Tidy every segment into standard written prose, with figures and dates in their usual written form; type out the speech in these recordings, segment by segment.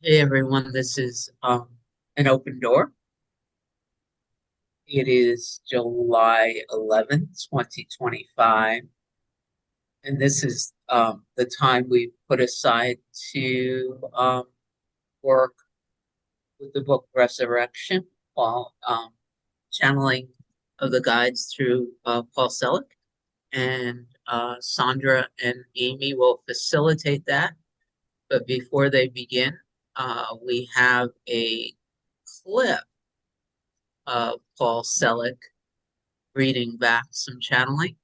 Hey everyone, this is an open door. It is July 11th, 2025, and this is the time we put aside to work with the book Resurrection while channeling of the guides through Paul Selig. And Sandra and Amy will facilitate that. But before they begin, we have a clip Paul Selig reading back some channeling,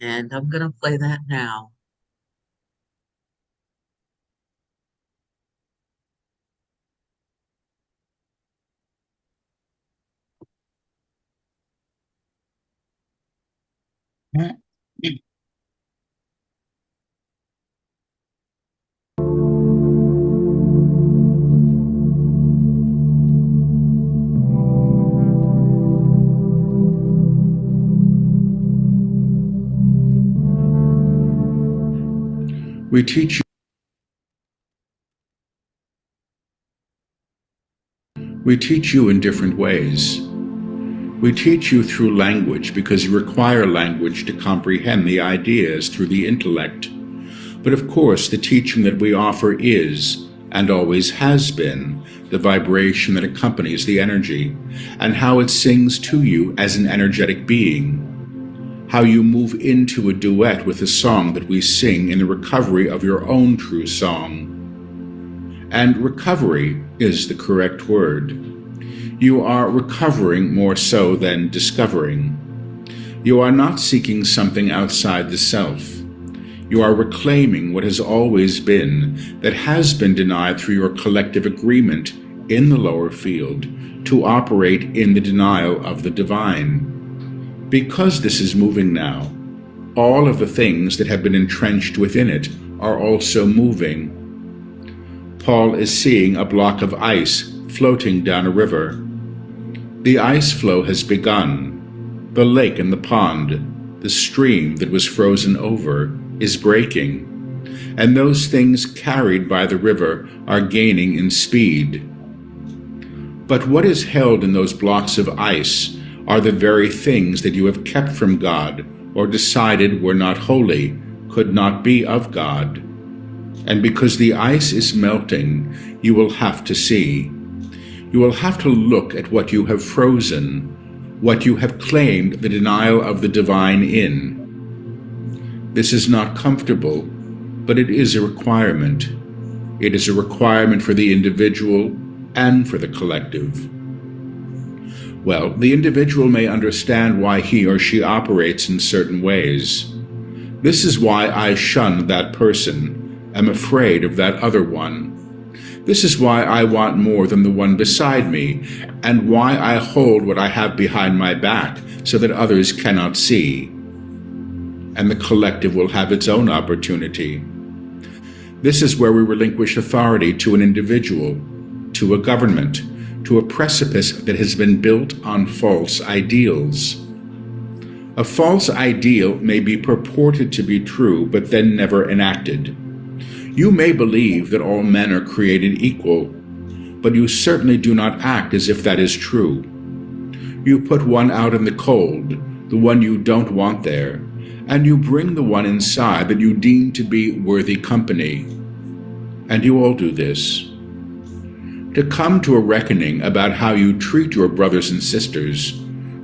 and I'm going to play that now. We teach you in different ways. We teach you through language because you require language to comprehend the ideas through the intellect. But of course, the teaching that we offer is, and always has been, the vibration that accompanies the energy, and how it sings to you as an energetic being. How you move into a duet with the song that we sing in the recovery of your own true song. And recovery is the correct word. You are recovering more so than discovering. You are not seeking something outside the self. You are reclaiming what has always been, that has been denied through your collective agreement in the lower field to operate in the denial of the divine. Because this is moving now, all of the things that have been entrenched within it are also moving. Paul is seeing a block of ice floating down a river. The ice flow has begun. The lake and the pond, the stream that was frozen over, is breaking, and those things carried by the river are gaining in speed. But what is held in those blocks of ice are the very things that you have kept from God or decided were not holy, could not be of God. And because the ice is melting, you will have to see. You will have to look at what you have frozen, what you have claimed the denial of the divine in. This is not comfortable, but it is a requirement. It is a requirement for the individual and for the collective. Well, the individual may understand why he or she operates in certain ways. This is why I shun that person, am afraid of that other one. This is why I want more than the one beside me, and why I hold what I have behind my back so that others cannot see. And the collective will have its own opportunity. This is where we relinquish authority to an individual, to a government, to a precipice that has been built on false ideals. A false ideal may be purported to be true, but then never enacted. You may believe that all men are created equal, but you certainly do not act as if that is true. You put one out in the cold, the one you don't want there, and you bring the one inside that you deem to be worthy company. And you all do this. To come to a reckoning about how you treat your brothers and sisters,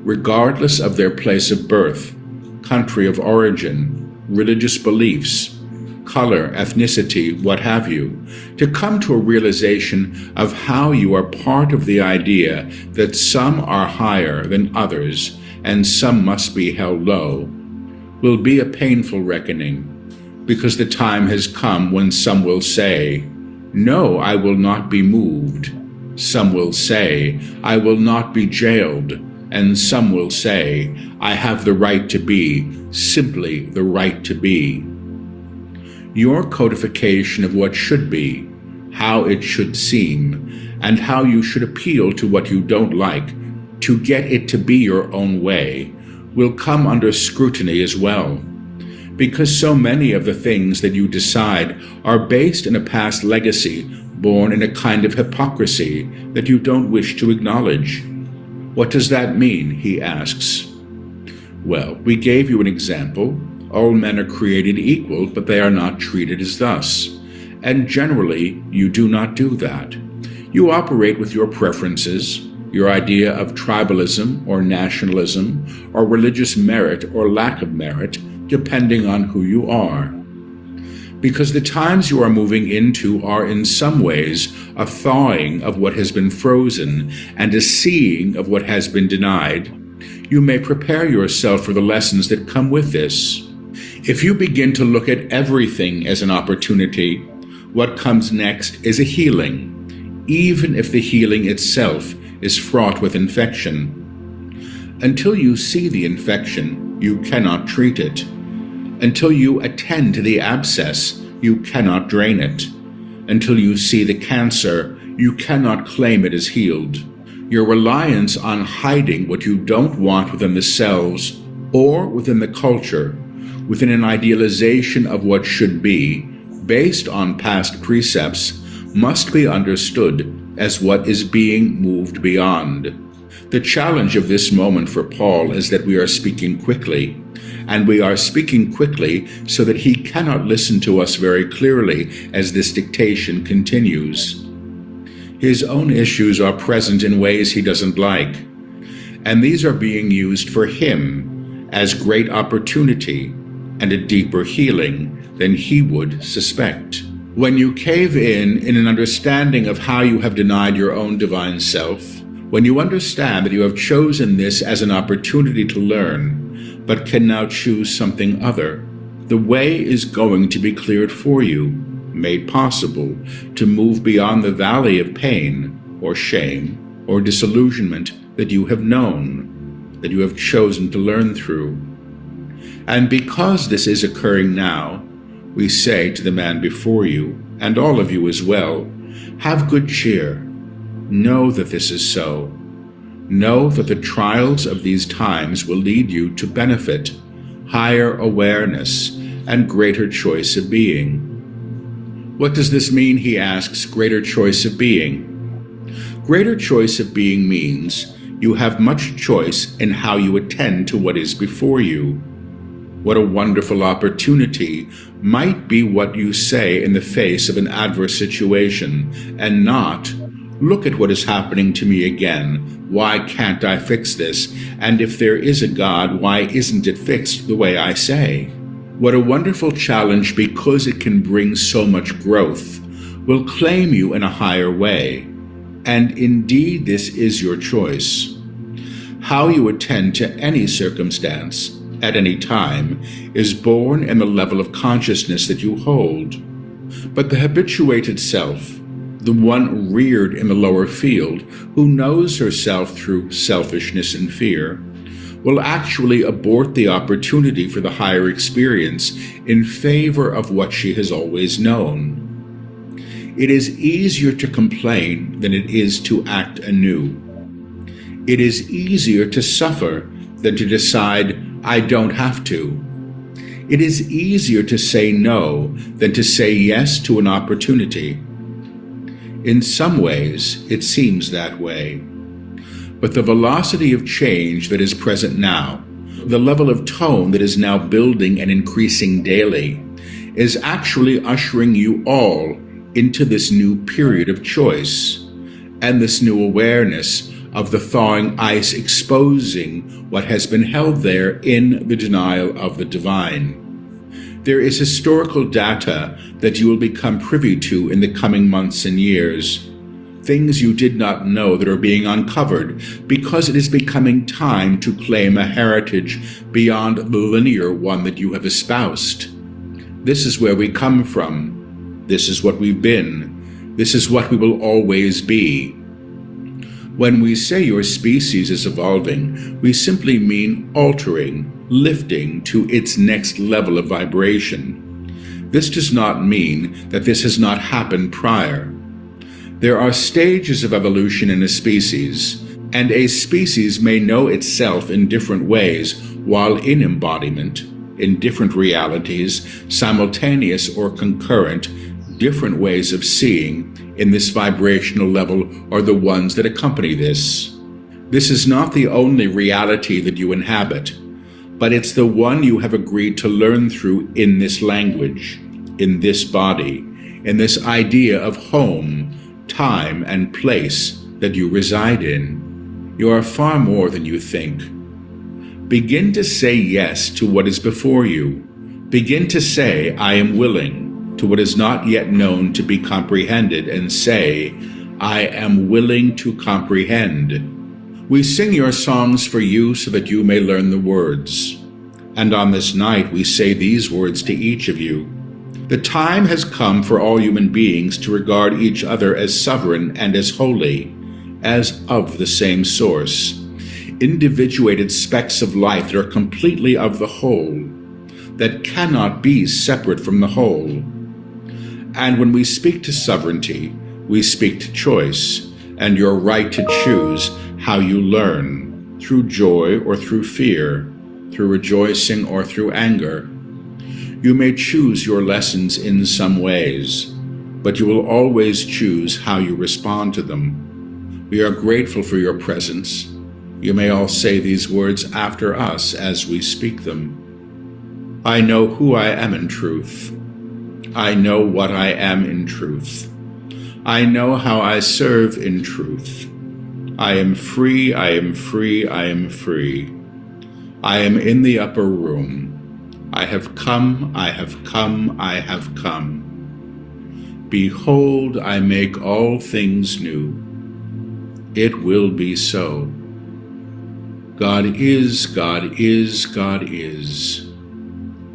regardless of their place of birth, country of origin, religious beliefs, color, ethnicity, what have you, to come to a realization of how you are part of the idea that some are higher than others and some must be held low, will be a painful reckoning, because the time has come when some will say, "No, I will not be moved." Some will say, "I will not be jailed." And some will say, "I have the right to be, simply the right to be." Your codification of what should be, how it should seem, and how you should appeal to what you don't like to get it to be your own way, will come under scrutiny as well, because so many of the things that you decide are based in a past legacy born in a kind of hypocrisy that you don't wish to acknowledge. What does that mean? He asks. Well, we gave you an example. All men are created equal, but they are not treated as thus. And generally, you do not do that. You operate with your preferences, your idea of tribalism or nationalism, or religious merit or lack of merit, depending on who you are. Because the times you are moving into are in some ways a thawing of what has been frozen and a seeing of what has been denied, you may prepare yourself for the lessons that come with this. If you begin to look at everything as an opportunity, what comes next is a healing, even if the healing itself is fraught with infection. Until you see the infection, you cannot treat it. Until you attend to the abscess, you cannot drain it. Until you see the cancer, you cannot claim it as healed. Your reliance on hiding what you don't want within the cells or within the culture, within an idealization of what should be, based on past precepts, must be understood as what is being moved beyond. The challenge of this moment for Paul is that we are speaking quickly, and we are speaking quickly so that he cannot listen to us very clearly as this dictation continues. His own issues are present in ways he doesn't like, and these are being used for him as great opportunity and a deeper healing than he would suspect. When you cave in an understanding of how you have denied your own divine self, when you understand that you have chosen this as an opportunity to learn, but can now choose something other, the way is going to be cleared for you, made possible to move beyond the valley of pain or shame or disillusionment that you have known, that you have chosen to learn through. And because this is occurring now, we say to the man before you, and all of you as well, have good cheer. Know that this is so. Know that the trials of these times will lead you to benefit, higher awareness, and greater choice of being. What does this mean, he asks, greater choice of being? Greater choice of being means you have much choice in how you attend to what is before you. What a wonderful opportunity might be what you say in the face of an adverse situation, and not, look at what is happening to me again. Why can't I fix this? And if there is a God, why isn't it fixed the way I say? What a wonderful challenge, because it can bring so much growth, will claim you in a higher way. And indeed, this is your choice. How you attend to any circumstance, at any time, is born in the level of consciousness that you hold. But the habituated self, the one reared in the lower field, who knows herself through selfishness and fear, will actually abort the opportunity for the higher experience in favor of what she has always known. It is easier to complain than it is to act anew. It is easier to suffer than to decide, I don't have to. It is easier to say no than to say yes to an opportunity. In some ways, it seems that way. But the velocity of change that is present now, the level of tone that is now building and increasing daily, is actually ushering you all into this new period of choice, and this new awareness of the thawing ice exposing what has been held there in the denial of the divine. There is historical data that you will become privy to in the coming months and years, things you did not know that are being uncovered because it is becoming time to claim a heritage beyond the linear one that you have espoused. This is where we come from. This is what we've been. This is what we will always be. When we say your species is evolving, we simply mean altering, lifting to its next level of vibration. This does not mean that this has not happened prior. There are stages of evolution in a species, and a species may know itself in different ways while in embodiment, in different realities, simultaneous or concurrent, different ways of seeing in this vibrational level are the ones that accompany this. This is not the only reality that you inhabit, but it's the one you have agreed to learn through in this language, in this body, in this idea of home, time, and place that you reside in. You are far more than you think. Begin to say yes to what is before you. Begin to say, I am willing, to what is not yet known to be comprehended, and say, I am willing to comprehend. We sing your songs for you so that you may learn the words. And on this night we say these words to each of you. The time has come for all human beings to regard each other as sovereign and as holy, as of the same source, individuated specks of light that are completely of the whole, that cannot be separate from the whole. And when we speak to sovereignty, we speak to choice, and your right to choose how you learn, through joy or through fear, through rejoicing or through anger. You may choose your lessons in some ways, but you will always choose how you respond to them. We are grateful for your presence. You may all say these words after us as we speak them. I know who I am in truth. I know what I am in truth. I know how I serve in truth. I am free, I am free, I am free. I am in the upper room. I have come, I have come, I have come. Behold, I make all things new. It will be so. God is, God is, God is.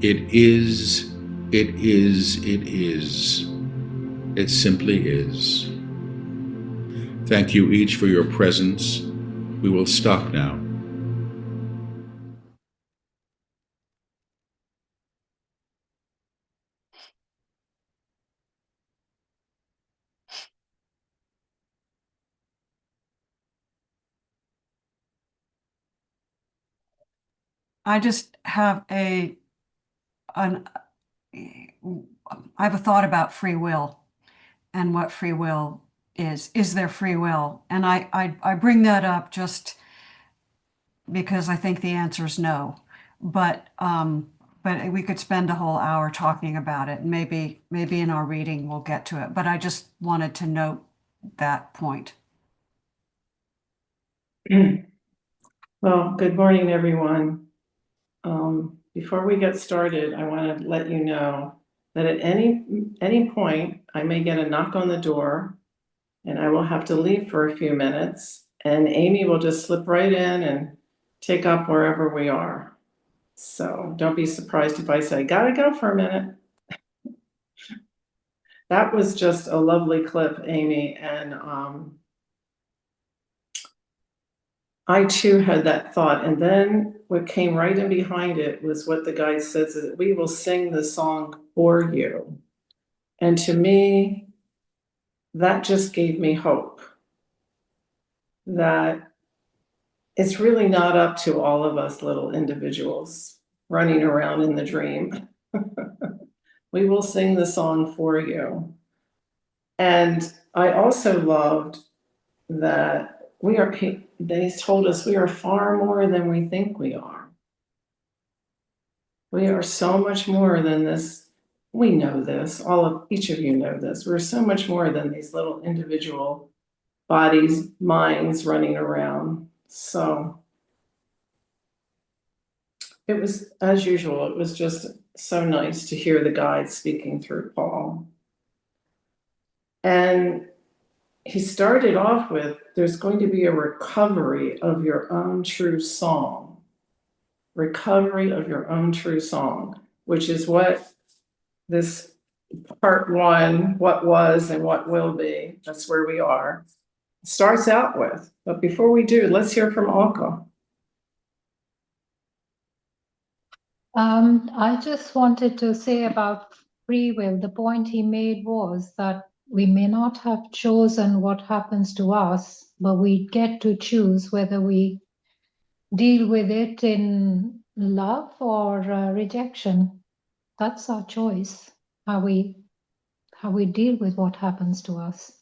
It is, it is, it is. It simply is. Thank you each for your presence. We will stop now. I just have I have a thought about free will and what free will is. Is there free will? And I bring that up just because I think the answer is no. But we could spend a whole hour talking about it. Maybe in our reading we'll get to it. But I just wanted to note that point. Well, good morning, everyone. Before we get started, I want to let you know that at any point, I may get a knock on the door and I will have to leave for a few minutes, and Amy will just slip right in and take up wherever we are. So don't be surprised if I say, gotta go for a minute. That was just a lovely clip, Amy, and I too had that thought, and then what came right in behind it was what the guide says is that we will sing the song for you. And to me, that just gave me hope that it's really not up to all of us little individuals running around in the dream. We will sing the song for you. And I also loved that they told us we are far more than we think we are. We are so much more than this. We know this, each of you know this. We're so much more than these little individual bodies, minds running around. So it was, as usual, it was just so nice to hear the guide speaking through Paul. And he started off with, there's going to be a recovery of your own true song. Recovery of your own true song, which is what this part one, what was and what will be, that's where we are, starts out with. But before we do, let's hear from Alka. I just wanted to say about free will, the point he made was that we may not have chosen what happens to us, but we get to choose whether we deal with it in love or rejection. That's our choice, how we how we deal with what happens to us.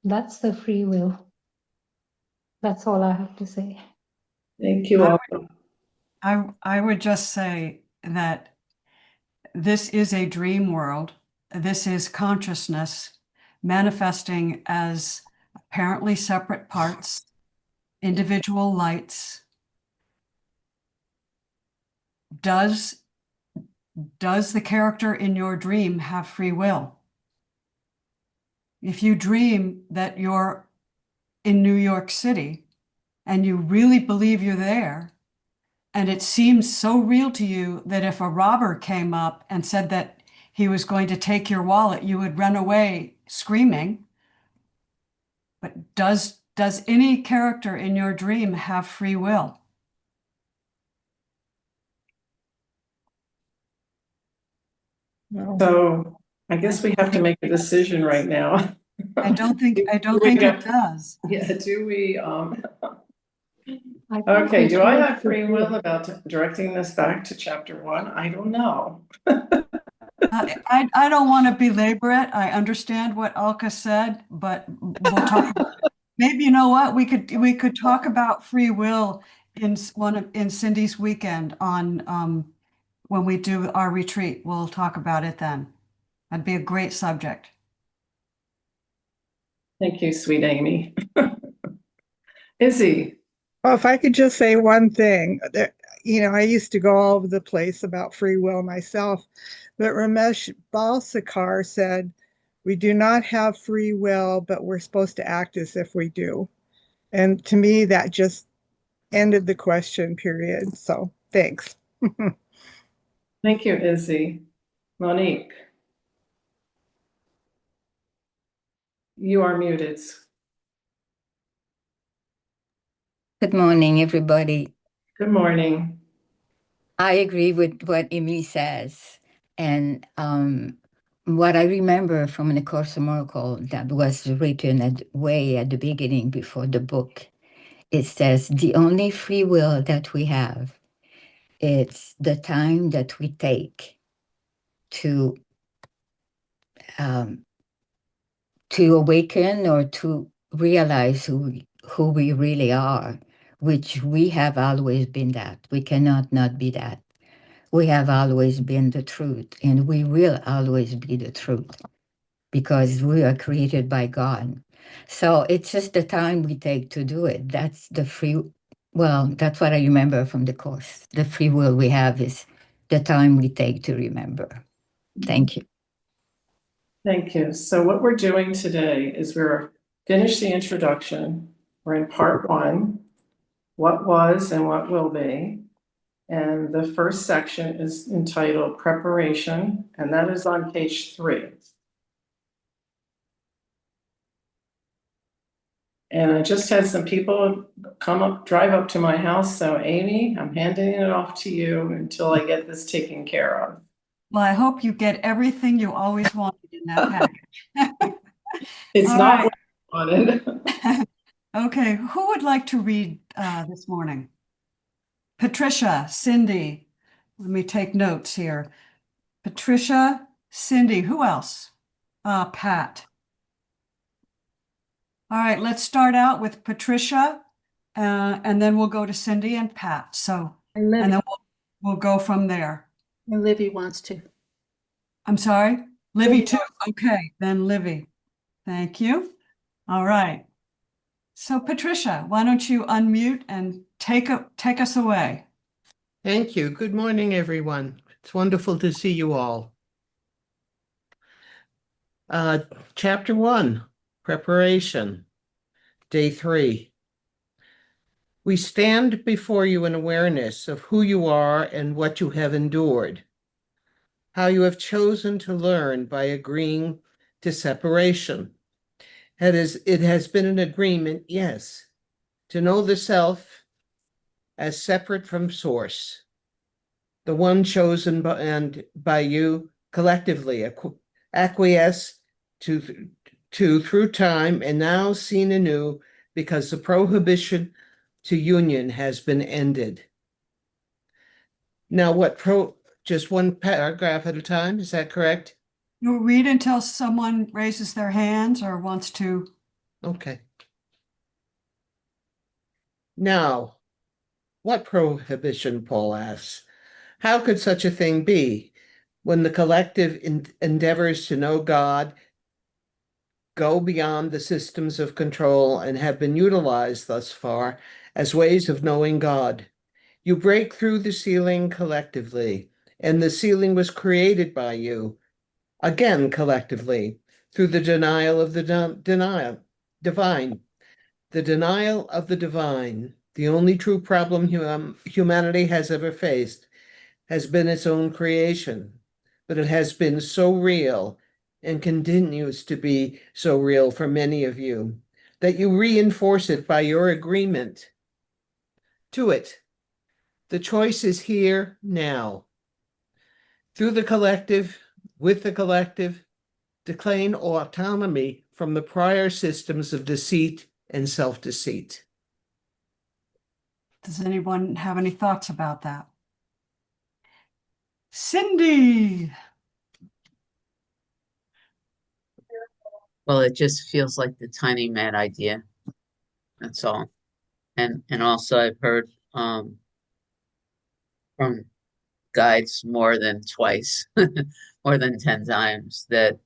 That's the free will. That's all I have to say. Thank you all. I would just say that this is a dream world. This is consciousness manifesting as apparently separate parts, individual lights. Does the character in your dream have free will? If you dream that you're in New York City and you really believe you're there, and it seems so real to you that if a robber came up and said that he was going to take your wallet, you would run away screaming. But does any character in your dream have free will? So I guess we have to make a decision right now. I don't think We it have- does. Yeah, do we, I think okay, we do I try have to free do- will about directing this back to chapter 1? I don't know. I don't want to belabor it. I understand what Alka said, but we'll talk. Maybe, you know what, we could talk about free will in Cindy's weekend on when we do our retreat. We'll talk about it then. That'd be a great subject. Thank you, sweet Amy. Izzy, Well, if I could just say one thing, I used to go all over the place about free will myself, but Ramesh Balsekar said, we do not have free will, but we're supposed to act as if we do. And to me, that just ended the question, period. So thanks. thank you, Izzy. Monique, you are muted. Good morning, everybody. Good morning. I agree with what Amy says. And what I remember from the Course of Miracles that was written way at the beginning before the book, it says the only free will that we have, it's the time that we take to awaken or to realize who we really are, which we have always been that. We cannot not be that. We have always been the truth, and we will always be the truth because we are created by God. So it's just the time we take to do it. That's the that's what I remember from the Course. The free will we have is the time we take to remember. Thank you. Thank you. So what we're doing today is we're finished the introduction. We're in part 1, what was and what will be. And the first section is entitled Preparation, and that is on page 3. And I just had some people drive up to my house. So Amy, I'm handing it off to you until I get this taken care of. Well, I hope you get everything you always wanted in that package. It's All not right. what I wanted. Okay, who would like to read this morning? Patricia, Cindy, let me take notes here. Patricia, Cindy, who else? Pat. All right, let's start out with Patricia, and then we'll go to Cindy and Pat. So, And and Libby, then we'll go from there. and Libby wants to. I'm sorry, Livy Libby too. Okay, then Livy. Thank you. All right. So Patricia, why don't you unmute and take us away? Thank you. Good morning, everyone. It's wonderful to see you all. Chapter 1, Preparation, Day 3. We stand before you in awareness of who you are and what you have endured, how you have chosen to learn by agreeing to separation. It has been an agreement, yes, to know the self as separate from source, the one chosen by you collectively, acquiesce to through time and now seen anew because the prohibition to union has been ended. Now just one paragraph at a time, is that correct? You'll read until someone raises their hands or wants to. Okay. Now, what prohibition, Paul asks? How could such a thing be when the collective endeavors to know God go beyond the systems of control and have been utilized thus far as ways of knowing God? You break through the ceiling collectively, and the ceiling was created by you, again collectively, through the denial of the divine. The denial of the divine, the only true problem humanity has ever faced, has been its own creation, but it has been so real and continues to be so real for many of you that you reinforce it by your agreement to it. The choice is here now. Through the collective, with the collective, declaim autonomy from the prior systems of deceit and self-deceit. Does anyone have any thoughts about that? Cindy. Well, it just feels like the tiny mad idea. That's all. And also I've heard from guides more than twice, more than 10 times, that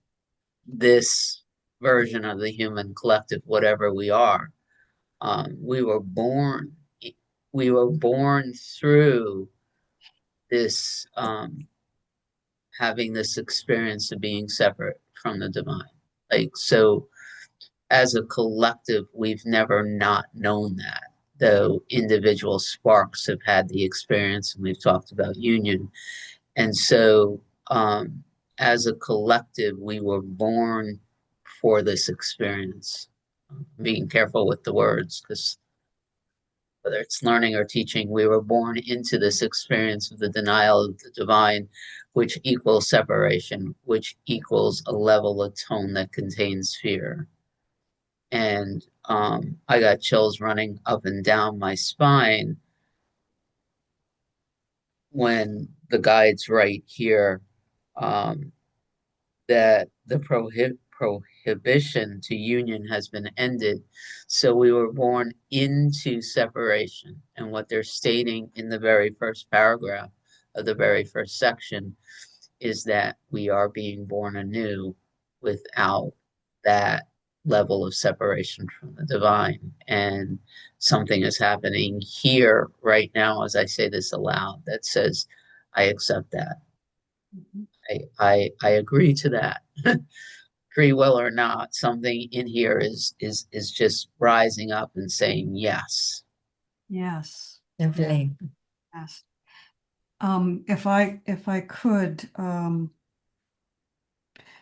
this version of the human collective, whatever we are, we were born through this having this experience of being separate from the divine. Like, so as a collective, we've never not known that, though individual sparks have had the experience, and we've talked about union. And so as a collective, we were born for this experience. Being careful with the words, because whether it's learning or teaching, we were born into this experience of the denial of the divine, which equals separation, which equals a level of tone that contains fear. And I got chills running up and down my spine when the guides write here that the prohibition to union has been ended. So we were born into separation. And what they're stating in the very first paragraph of the very first section is that we are being born anew without that level of separation from the divine. And something is happening here right now as I say this aloud that says, I accept that. I agree to that. Free will or not, something in here is just rising up and saying yes. Yes. Lovely. Yes. If I could,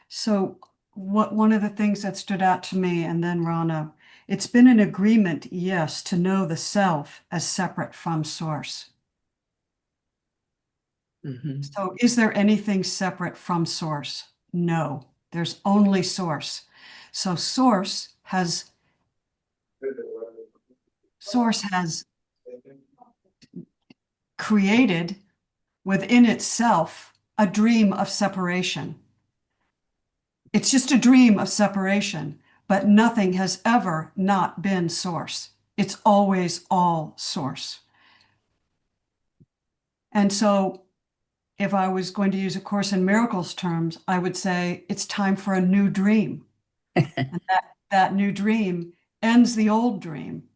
so one of the things that stood out to me, and then Rana, it's been an agreement, yes, to know the self as separate from source. So is there anything separate from source? No, there's only source. So source has created within itself a dream of separation. It's just a dream of separation, but nothing has ever not been source. It's always all source. And so if I was going to use A Course in Miracles terms, I would say it's time for a new dream. And that new dream ends the old dream.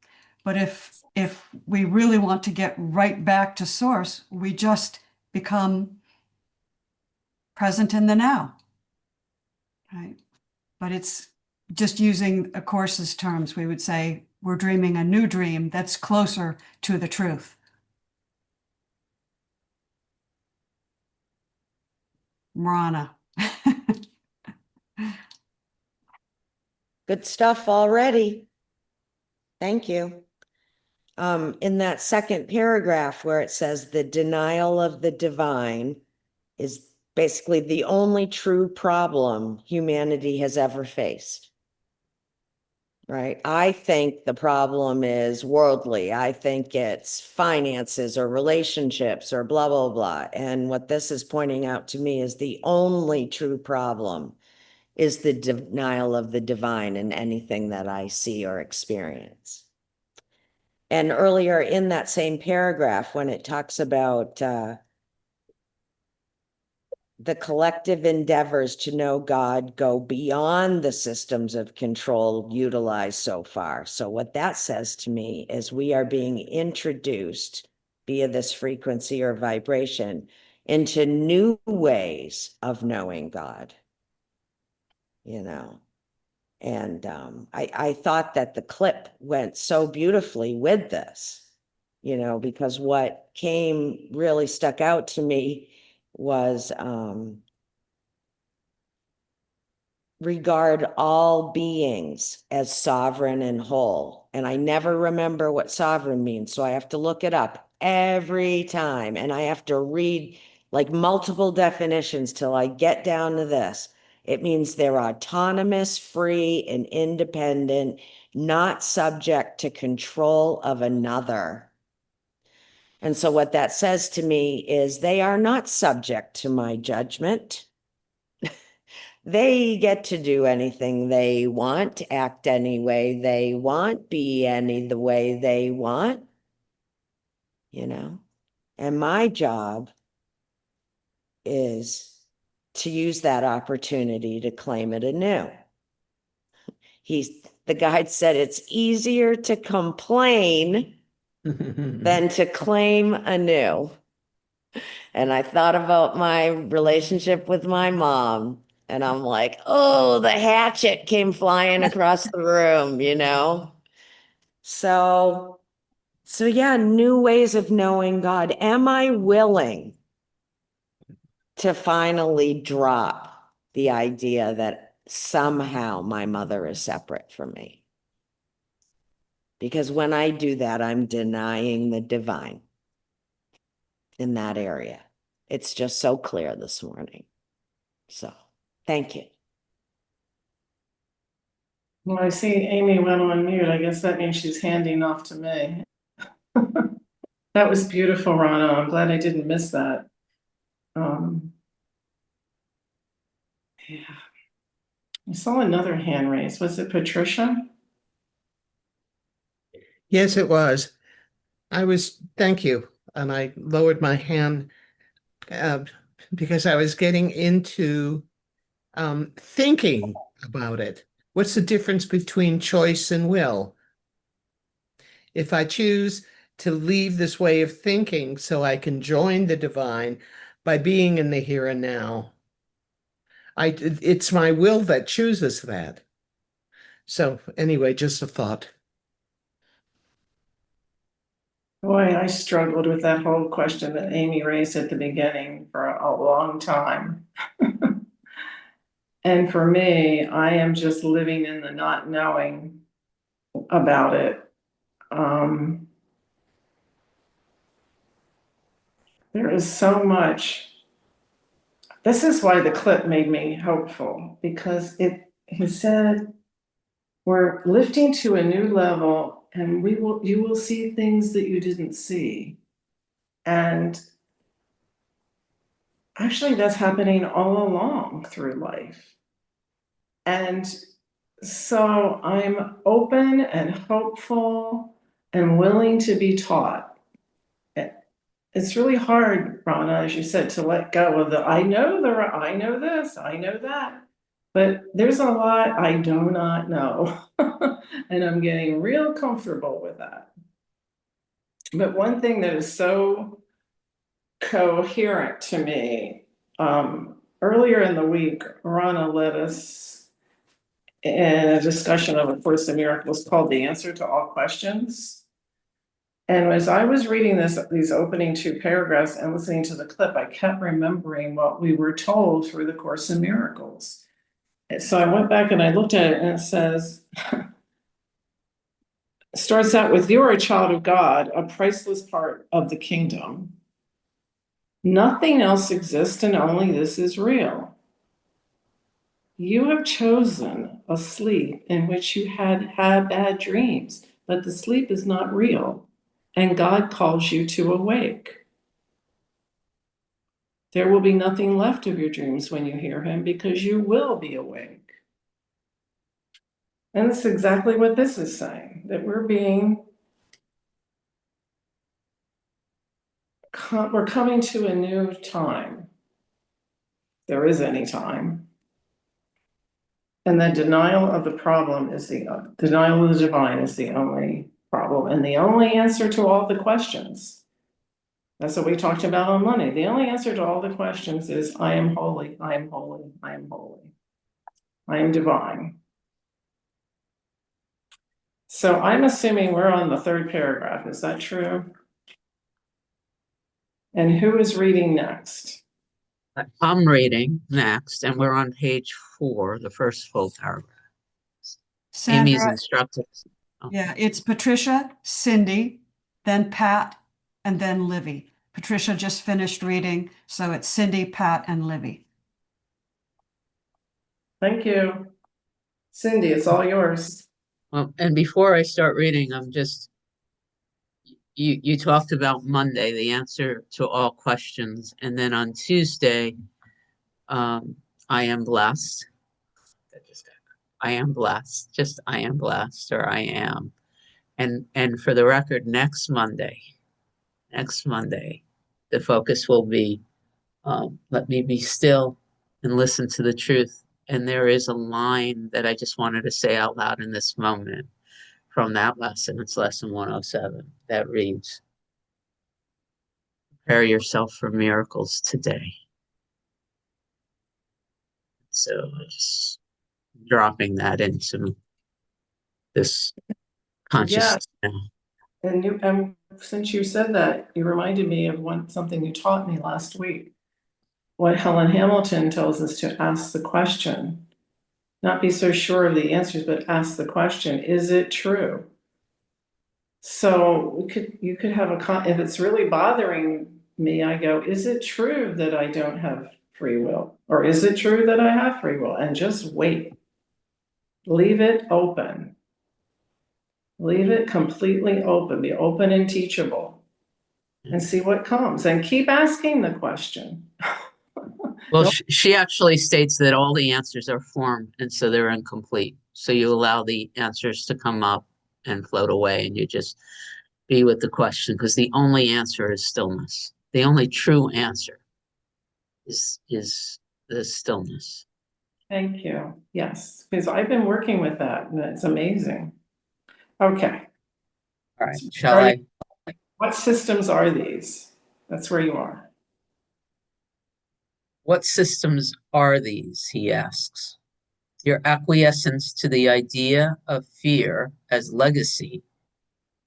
But if we really want to get right back to source, we just become present in the now. Right? But it's just using A Course's terms, we would say we're dreaming a new dream that's closer to the truth. Marana. Good stuff already. Thank you. In that second paragraph where it says the denial of the divine is basically the only true problem humanity has ever faced. right? I think the problem is worldly. I think it's finances or relationships or blah, blah, blah. And what this is pointing out to me is the only true problem is the denial of the divine in anything that I see or experience. And earlier in that same paragraph, when it talks about the collective endeavors to know God go beyond the systems of control utilized so far. So what that says to me is we are being introduced via this frequency or vibration into new ways of knowing God, you know. And I thought that the clip went so beautifully with this, you know, because what came really stuck out to me was regard all beings as sovereign and whole. And I never remember what sovereign means, so I have to look it up every time. And I have to read like multiple definitions till I get down to this. It means they're autonomous, free, and independent, not subject to control of another. And so what that says to me is they are not subject to my judgment. They get to do anything they want, act any way they want, be any the way they want, you know? And my job is to use that opportunity to claim it anew. The guide said it's easier to complain than to claim anew. And I thought about my relationship with my mom, and I'm like, oh, the hatchet came flying across the room, you know? So yeah, new ways of knowing God. Am I willing to finally drop the idea that somehow my mother is separate from me? Because when I do that, I'm denying the divine in that area. It's just so clear this morning. So, thank you. Well, I see Amy went on mute. I guess that means she's handing off to me. That was beautiful, Rana. I'm glad I didn't miss that. Yeah. I saw another hand raised. Was it Patricia? Yes, it was. Thank you. And I lowered my hand because I was getting into thinking about it. What's the difference between choice and will? If I choose to leave this way of thinking so I can join the divine by being in the here and now, it's my will that chooses that. So anyway, just a thought. Boy, I struggled with that whole question that Amy raised at the beginning for a long time. And for me, I am just living in the not knowing about it. There is so much. This is why the clip made me hopeful, because he said, we're lifting to a new level and you will see things that you didn't see. And actually that's happening all along through life. And so I'm open and hopeful and willing to be taught. It's really hard, Rana, as you said, to let go of I know this, I know that. But there's a lot I do not know. And I'm getting real comfortable with that. But one thing that is so coherent to me, earlier in the week, Rana led us in a discussion of A Course in Miracles called The Answer to All Questions. And as I was reading these opening two paragraphs and listening to the clip, I kept remembering what we were told through the Course in Miracles. And so I went back and I looked at it, and it says, starts out with, you are a child of God, a priceless part of the kingdom. Nothing else exists and only this is real. You have chosen a sleep in which you had bad dreams, but the sleep is not real, and God calls you to awake. There will be nothing left of your dreams when you hear him because you will be awake. And that's exactly what this is saying, that we're coming to a new time. There is any time. And the denial of the problem is denial of the divine is the only problem and the only answer to all the questions. That's what we talked about on Monday. The only answer to all the questions is I am holy, I am holy, I am holy. I am divine. So I'm assuming we're on the third paragraph. Is that true? And who is reading next? I'm reading next, and we're on page 4, the first full paragraph. Amy's Sandra, instructed. yeah, it's Patricia, Cindy, then Pat, and then Livy. Patricia just finished reading, so it's Cindy, Pat, and Livy. Thank you. Cindy, it's all yours. Well, and before I start reading, I'm just, you talked about Monday, the answer to all questions, and then on Tuesday, I am blessed. I am blessed, just I am blessed, or I am. And for the record, next Monday, the focus will be, let me be still and listen to the truth. And there is a line that I just wanted to say out loud in this moment from that lesson. It's lesson 107 that reads, prepare yourself for miracles today. So just dropping that into this consciousness now. And since you said that, you reminded me of something you taught me last week. What Helen Hamilton tells us to ask the question, not be so sure of the answers, but ask the question, is it true? So you could have if it's really bothering me, I go, is it true that I don't have free will? Or is it true that I have free will? And just wait. Leave it open. Leave it completely open. Be open and teachable. And see what comes. And keep asking the question. Well, she actually states that all the answers are formed, and so they're incomplete. So you allow the answers to come up and float away, and you just be with the question, because the only answer is stillness. The only true answer is the stillness. Thank you. Yes, because I've been working with that, and it's amazing. Okay. All right. Shall I? What systems are these? That's where you are. What systems are these? He asks. Your acquiescence to the idea of fear as legacy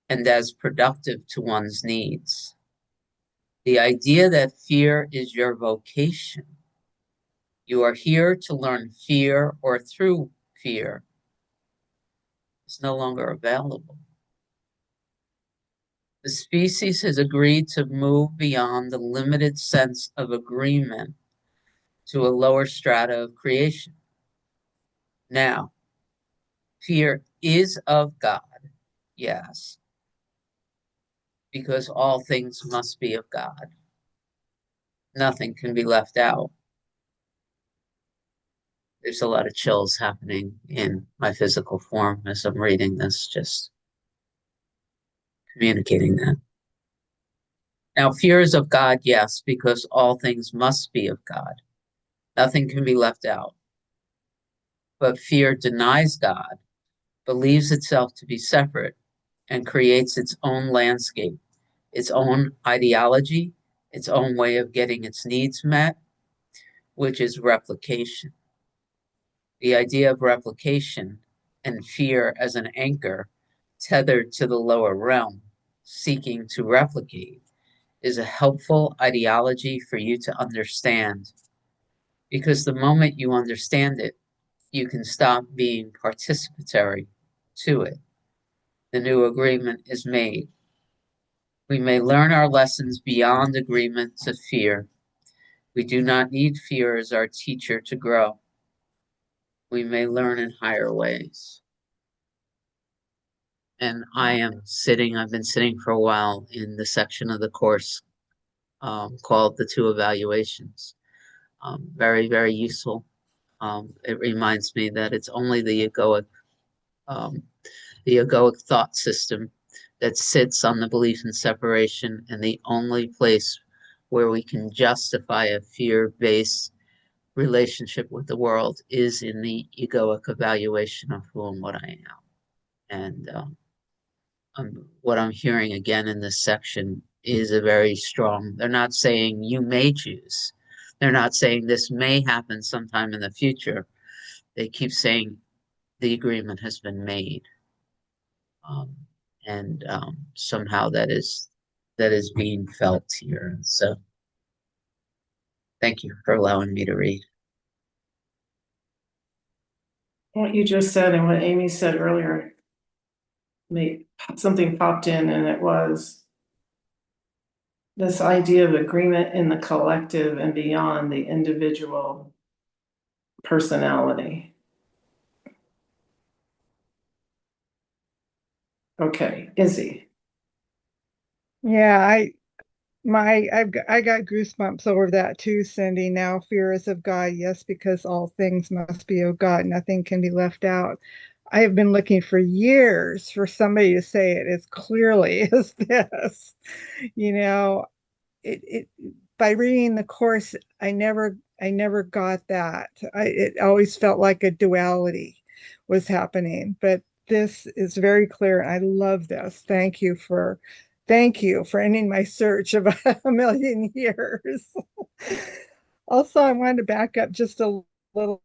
and as productive to one's needs. The idea that fear is your vocation. You are here to learn fear or through fear is no longer available. The species has agreed to move beyond the limited sense of agreement to a lower strata of creation. Now, fear is of God, yes, because all things must be of God. Nothing can be left out. There's a lot of chills happening in my physical form as I'm reading this, just communicating that. Now, fear is of God, yes, because all things must be of God. Nothing can be left out. But fear denies God, believes itself to be separate, and creates its own landscape, its own ideology, its own way of getting its needs met, which is replication. The idea of replication and fear as an anchor tethered to the lower realm, seeking to replicate, is a helpful ideology for you to understand. Because the moment you understand it, you can stop being participatory to it. The new agreement is made. We may learn our lessons beyond agreement to fear. We do not need fear as our teacher to grow. we may learn in higher ways. And I've been sitting for a while in the section of the course called the two evaluations. Very, very useful. It reminds me that it's only the egoic thought system that sits on the belief in separation, and the only place where we can justify a fear-based relationship with the world is in the egoic evaluation of who and what I am. And what I'm hearing again in this section is a very strong, they're not saying you may choose. They're not saying this may happen sometime in the future. They keep saying the agreement has been made. And somehow that is being felt here. So thank you for allowing me to read. What you just said and what Amy said earlier, something popped in, and it was this idea of agreement in the collective and beyond the individual personality. Okay, Izzy. Yeah, I got goosebumps over that too, Cindy. Now fear is of God, yes, because all things must be of God. Nothing can be left out. I have been looking for years for somebody to say it as clearly as this. You know, it by reading the course, I never got that. It always felt like a duality was happening, but this is very clear. I love this. Thank you for ending my search of a million years. Also, I wanted to back up just a little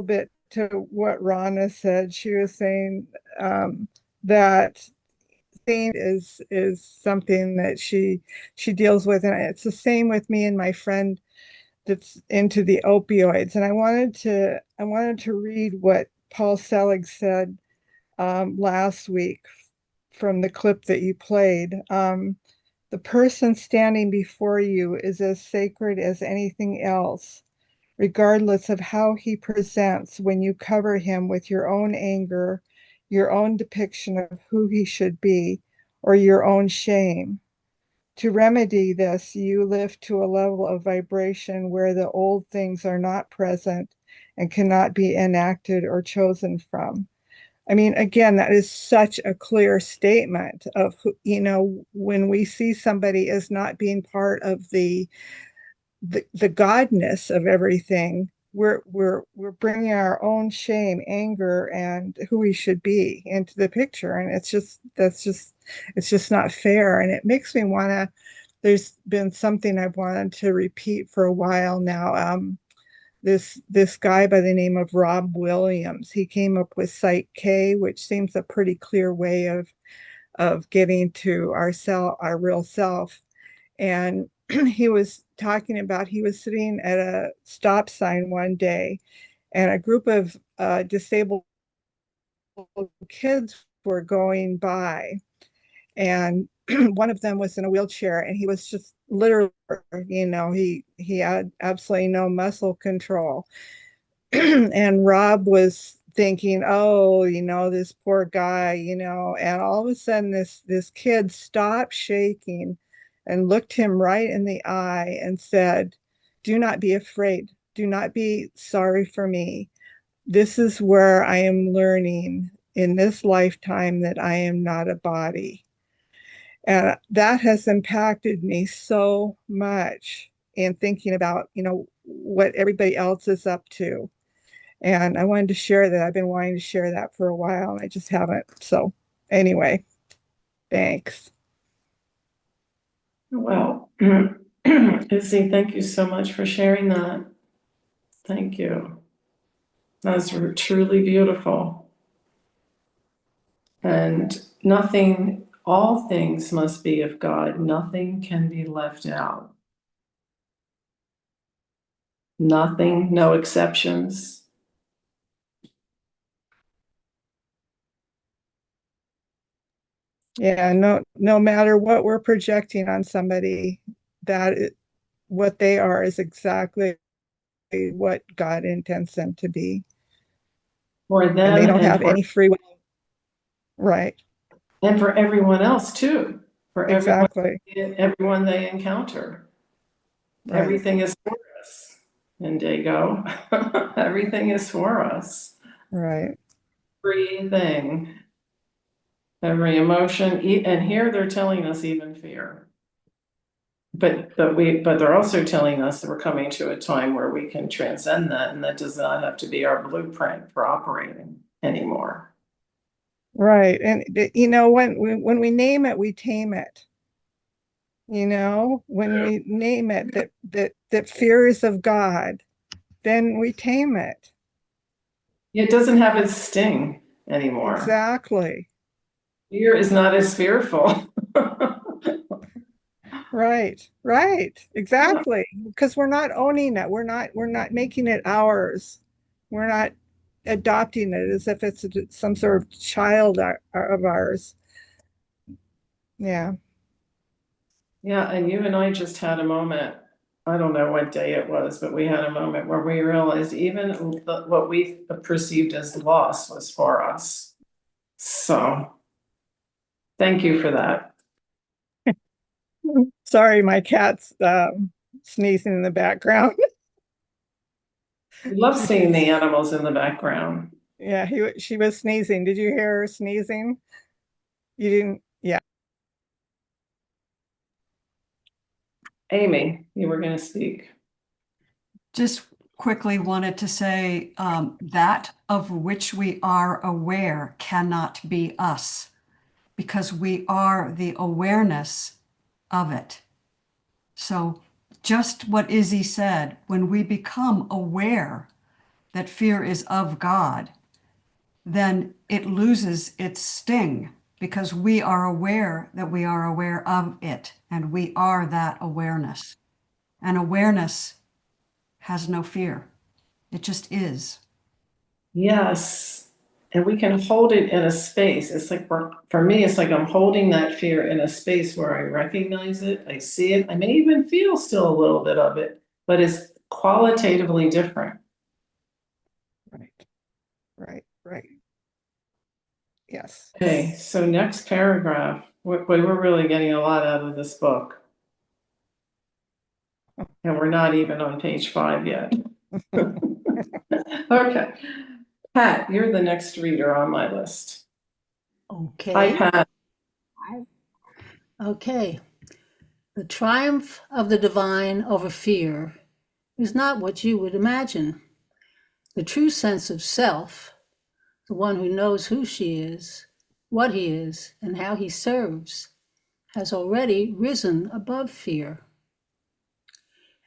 bit to what Rana said. She was saying that thing is something that she deals with, and it's the same with me and my friend that's into the opioids. And I wanted to read what Paul Selig said last week from the clip that you played. The person standing before you is as sacred as anything else, regardless of how he presents when you cover him with your own anger, your own depiction of who he should be, or your own shame. To remedy this, you lift to a level of vibration where the old things are not present and cannot be enacted or chosen from. I mean, again, that is such a clear statement of, when we see somebody as not being part of the godness of everything, we're bringing our own shame, anger, and who we should be into the picture, and it's just not fair, and it makes me want to. There's been something I've wanted to repeat for a while now. This guy by the name of Rob Williams, he came up with Psych K, which seems a pretty clear way of getting to our real self. And he was talking about, he was sitting at a stop sign one day, and a group of disabled kids were going by, and one of them was in a wheelchair, and he was just literally, he had absolutely no muscle control. And Rob was thinking, oh, this poor guy, and all of a sudden this kid stopped shaking and looked him right in the eye and said, do not be afraid. Do not be sorry for me. This is where I am learning in this lifetime that I am not a body. And that has impacted me so much in thinking about, what everybody else is up to. And I wanted to share that. I've been wanting to share that for a while, and I just haven't. So anyway, thanks. Well, Izzy, thank you so much for sharing that. Thank you. That's truly beautiful. And all things must be of God. Nothing can be left out. Nothing, no exceptions. Yeah, no matter what we're projecting on somebody, what they are is exactly what God intends them to be. For and them they don't and have for, any free will. Right, and for everyone else too, for exactly, everyone they encounter. right, Everything is for us, Indigo. Everything is for us. right. Everything, every emotion, and here they're telling us even fear. But they're also telling us that we're coming to a time where we can transcend that, and that does not have to be our blueprint for operating anymore. Right. And you know, when we name it, we tame it. You know, when we name it that fear is of God, then we tame it. It doesn't have its sting anymore. Exactly. Fear is not as fearful. Right. Right. Exactly. Because we're not owning it. We're not making it ours. We're not adopting it as if it's some sort of child of ours. Yeah. Yeah, and you and I just had a moment. I don't know what day it was, but we had a moment where we realized even what we perceived as loss was for us. So thank you for that. Sorry, my cat's sneezing in the background. We love seeing the animals in the background. Yeah, she was sneezing. Did you hear her sneezing? You didn't? Yeah. Amy, you were going to speak. Just quickly wanted to say that of which we are aware cannot be us because we are the awareness of it. So just what Izzy said, when we become aware that fear is of God, then it loses its sting because we are aware that we are aware of it and we are that awareness. And awareness has no fear. It just is. Yes. And we can hold it in a space. It's like, for me, it's like I'm holding that fear in a space where I recognize it, I see it, I may even feel still a little bit of it, but it's qualitatively different. Right. Right. Right. Yes. Okay, so next paragraph. We're really getting a lot out of this book. And we're not even on page 5 yet. Okay. Pat, you're the next reader on my list. Hi, Okay. Pat. Okay. The triumph of the divine over fear is not what you would imagine. The true sense of self, the one who knows who she is, what he is, and how he serves, has already risen above fear.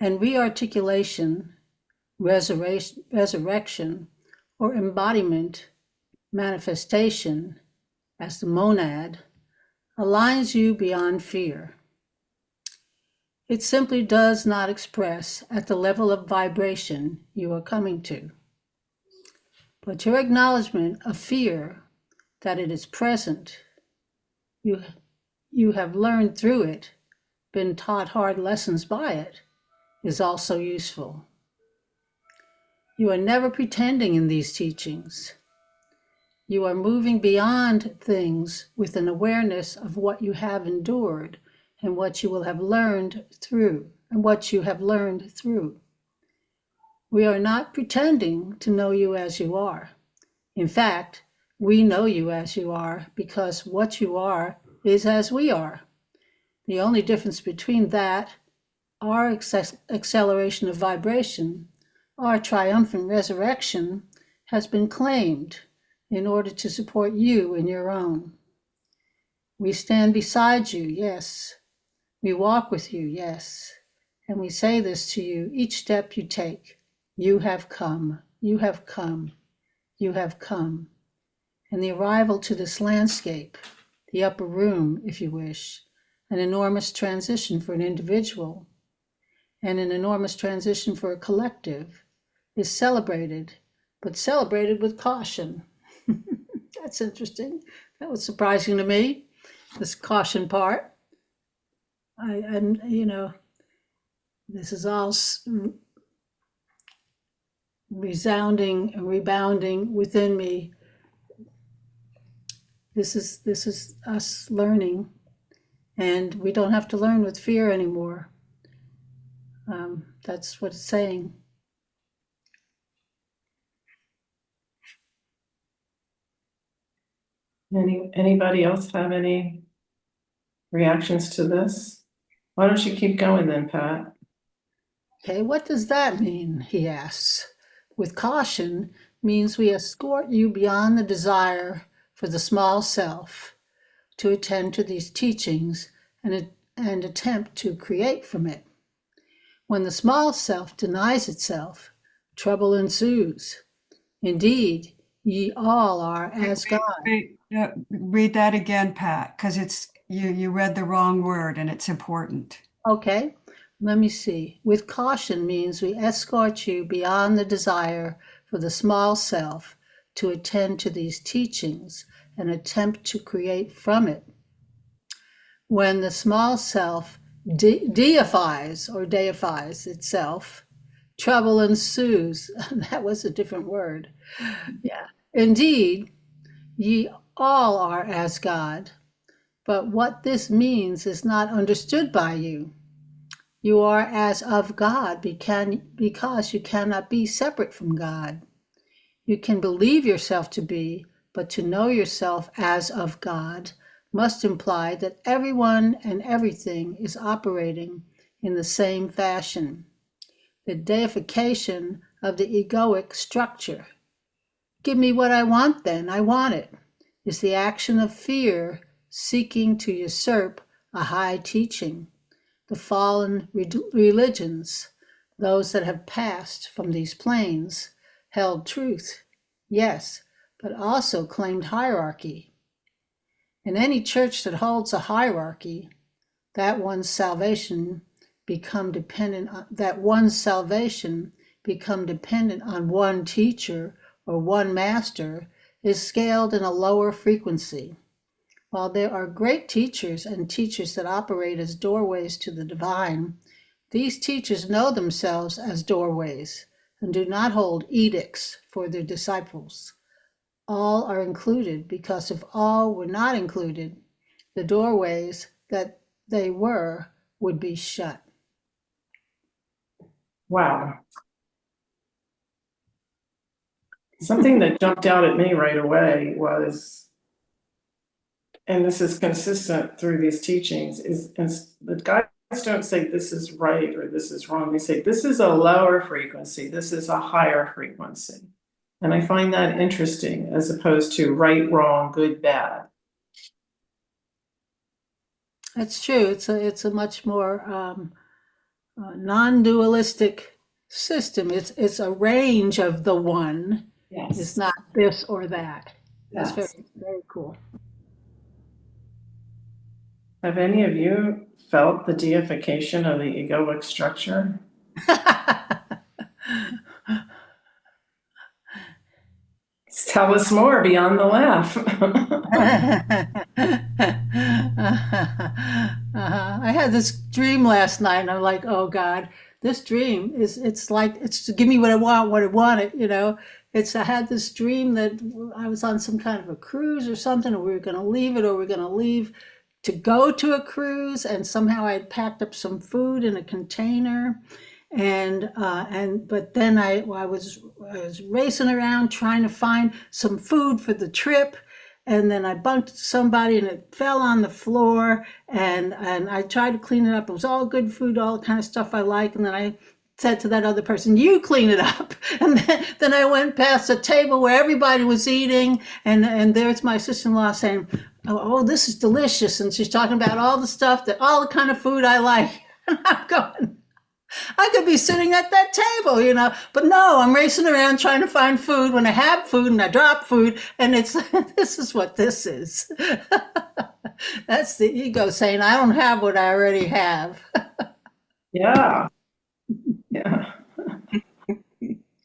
And rearticulation, resurrection, or embodiment, manifestation, as the monad, aligns you beyond fear. It simply does not express at the level of vibration you are coming to. But your acknowledgement of fear, that it is present, you have learned through it, been taught hard lessons by it, is also useful. You are never pretending in these teachings. You are moving beyond things with an awareness of what you have endured and what you will have learned through, We are not pretending to know you as you are. In fact, we know you as you are because what you are is as we are. The only difference between that, our acceleration of vibration, our triumphant resurrection, has been claimed in order to support you in your own. We stand beside you, yes. We walk with you, yes. And we say this to you each step you take. You have come, you have come, you have come. And the arrival to this landscape, the upper room, if you wish, an enormous transition for an individual and an enormous transition for a collective, is celebrated, but celebrated with caution. That's interesting. That was surprising to me, this caution part. This is all resounding and rebounding within me. This is us learning, and we don't have to learn with fear anymore. That's what it's saying. Anybody else have any reactions to this? Why don't you keep going then, Pat? Okay, what does that mean? He asks. With caution means we escort you beyond the desire for the small self to attend to these teachings and attempt to create from it. When the small self denies itself, trouble ensues. Indeed, ye all are as God. Read that again, Pat, because it's you read the wrong word and it's important. Okay, let me see. With caution means we escort you beyond the desire for the small self to attend to these teachings and attempt to create from it. When the small self deifies itself, trouble ensues. That was a different word. Yeah. Indeed, ye all are as God, but what this means is not understood by you. You are as of God because you cannot be separate from God. You can believe yourself to be, but to know yourself as of God must imply that everyone and everything is operating in the same fashion. The deification of the egoic structure. Give me what I want then, I want it, is the action of fear seeking to usurp a high teaching. The fallen religions, those that have passed from these planes, held truth, yes, but also claimed hierarchy. In any church that holds a hierarchy, that one's salvation become dependent on one teacher or one master is scaled in a lower frequency. While there are great teachers and teachers that operate as doorways to the divine, these teachers know themselves as doorways and do not hold edicts for their disciples. All are included because if all were not included, the doorways that they were would be shut. Wow. Something that jumped out at me right away was, and this is consistent through these teachings, is the guides don't say this is right or this is wrong. They say this is a lower frequency, this is a higher frequency. And I find that interesting as opposed to right, wrong, good, bad. That's true. It's a much more non-dualistic system. It's a range of the one. Yes. It's not this or that. That's Yes. very, very cool. Have any of you felt the deification of the egoic structure? Tell us more beyond the laugh. I had this dream last night, and I'm like, oh God, this dream it's to give me what I wanted, you know. I had this dream that I was on some kind of a cruise or something, and we were going to leave it, or we are going to leave to go to a cruise, and somehow I had packed up some food in a container. But then I was racing around trying to find some food for the trip, and then I bumped somebody and it fell on the floor, and I tried to clean it up. It was all good food, all the kind of stuff I like, and then I said to that other person, you clean it up. And then I went past a table where everybody was eating, and there's my sister-in-law saying, oh, this is delicious, and she's talking about all the kind of food I like. And I'm going, I could be sitting at that table, you know, but no, I'm racing around trying to find food when I have food and I drop food, and it's this is what this is. That's the ego saying, I don't have what I already have. Yeah. Yeah.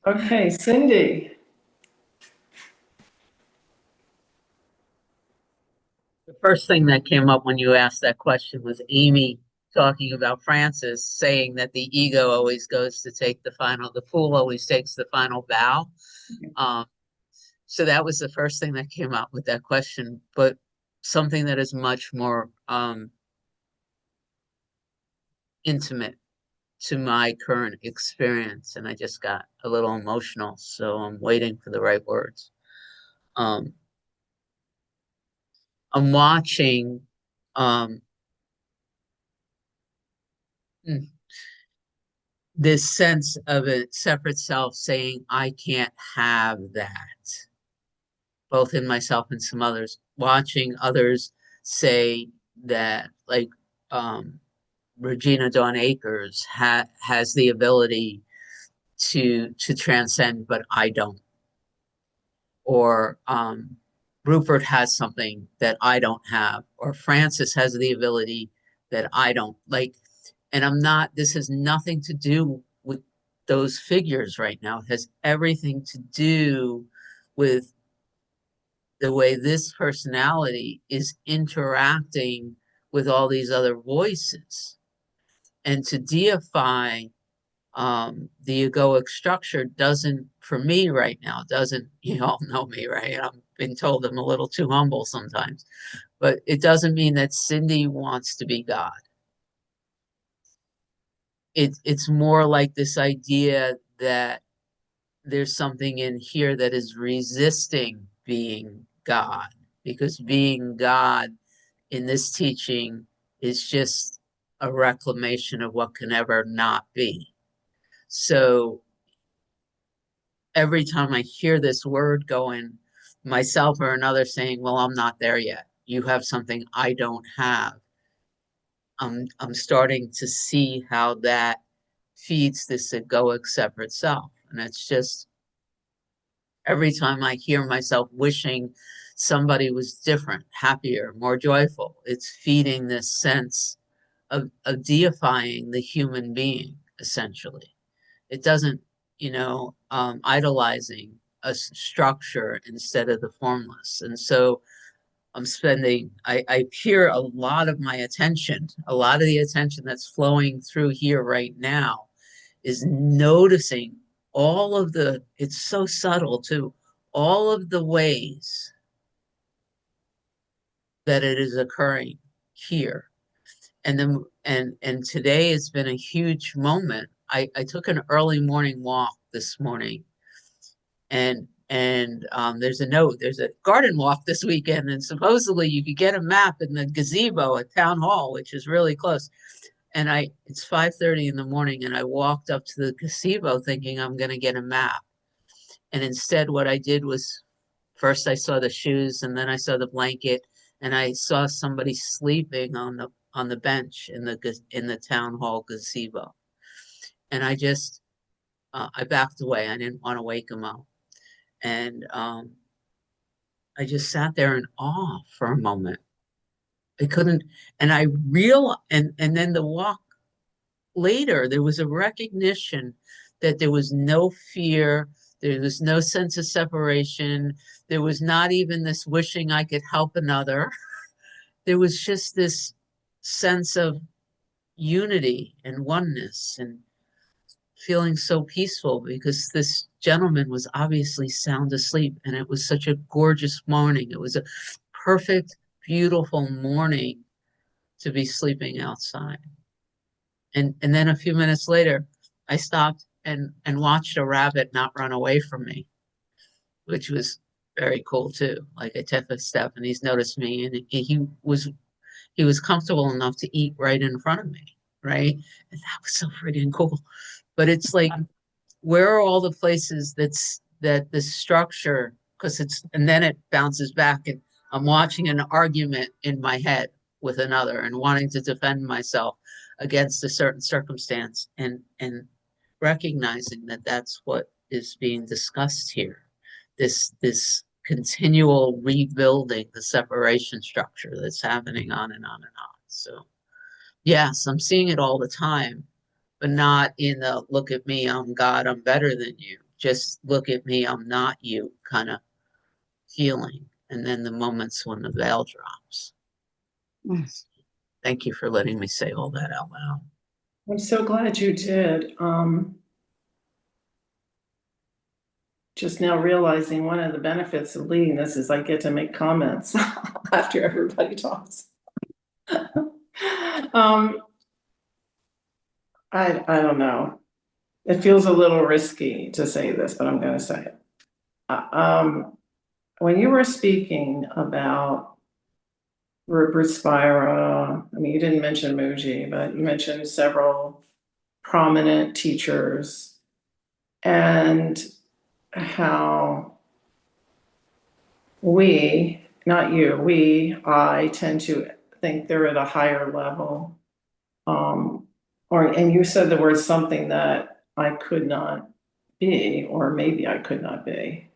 Okay, Cindy. The first thing that came up when you asked that question was Amy talking about Francis saying that the ego always goes to take the fool always takes the final bow. So that was the first thing that came up with that question, but something that is much more intimate to my current experience. And I just got a little emotional, so I'm waiting for the right words. I'm watching this sense of a separate self saying, I can't have that, both in myself and some others, watching others say that, like Regina Dawn Akers has the ability to transcend, but I don't. Or Rupert has something that I don't have, or Francis has the ability that I don't. Like, and I'm not, this has nothing to do with those figures right now. It has everything to do with the way this personality is interacting with all these other voices. And to deify the egoic structure doesn't, for me right now, doesn't, you all know me, right? I've been told I'm a little too humble sometimes, but it doesn't mean that Cindy wants to be God. It's more like this idea that there's something in here that is resisting being God, because being God in this teaching is just a reclamation of what can ever not be. So every time I hear this word going, myself or another saying, well, I'm not there yet. You have something I don't have. I'm starting to see how that feeds this egoic separate self. And it's just every time I hear myself wishing somebody was different, happier, more joyful, it's feeding this sense of deifying the human being, essentially. It doesn't, idolizing a structure instead of the formless. And so I hear a lot of my attention, a lot of the attention that's flowing through here right now is noticing all of it's so subtle too, all of the ways that it is occurring here. And then, and today has been a huge moment. I took an early morning walk this morning, and there's a garden walk this weekend, and supposedly you could get a map in the gazebo at Town Hall, which is really close. And it's 5:30 in the morning, and I walked up to the gazebo thinking I'm going to get a map. And instead, what I did was, first I saw the shoes, and then I saw the blanket, and I saw somebody sleeping on the bench in the town hall gazebo. And I just I backed away. I didn't want to wake him up. And I just sat there in awe for a moment. I couldn't, and I and then the walk later, there was a recognition that there was no fear, there was no sense of separation, there was not even this wishing I could help another. There was just this sense of unity and oneness and feeling so peaceful, because this gentleman was obviously sound asleep, and it was such a gorgeous morning. It was a perfect, beautiful morning to be sleeping outside. And then a few minutes later, I stopped and watched a rabbit not run away from me, which was very cool too. Like, I took a step and he's noticed me, and he was comfortable enough to eat right in front of me, right? And that was so freaking cool. But it's like, where are all the places that the structure, because and then it bounces back, and I'm watching an argument in my head with another and wanting to defend myself against a certain circumstance, and recognizing that that's what is being discussed here. This continual rebuilding the separation structure that's happening on and on and on. So yes, I'm seeing it all the time, but not in the look at me, I'm God, I'm better than you. Just look at me, I'm not you kind of feeling. And then the moments when the veil drops. Thank you for letting me say all that out loud. I'm so glad you did. Just now realizing one of the benefits of leading this is I get to make comments after everybody talks. I don't know. It feels a little risky to say this, but I'm going to say it. When you were speaking about Rupert Spira, I mean, you didn't mention Mooji, but you mentioned several prominent teachers and how I tend to think they're at a higher level. And you said the word something that I could not be, or maybe I could not be.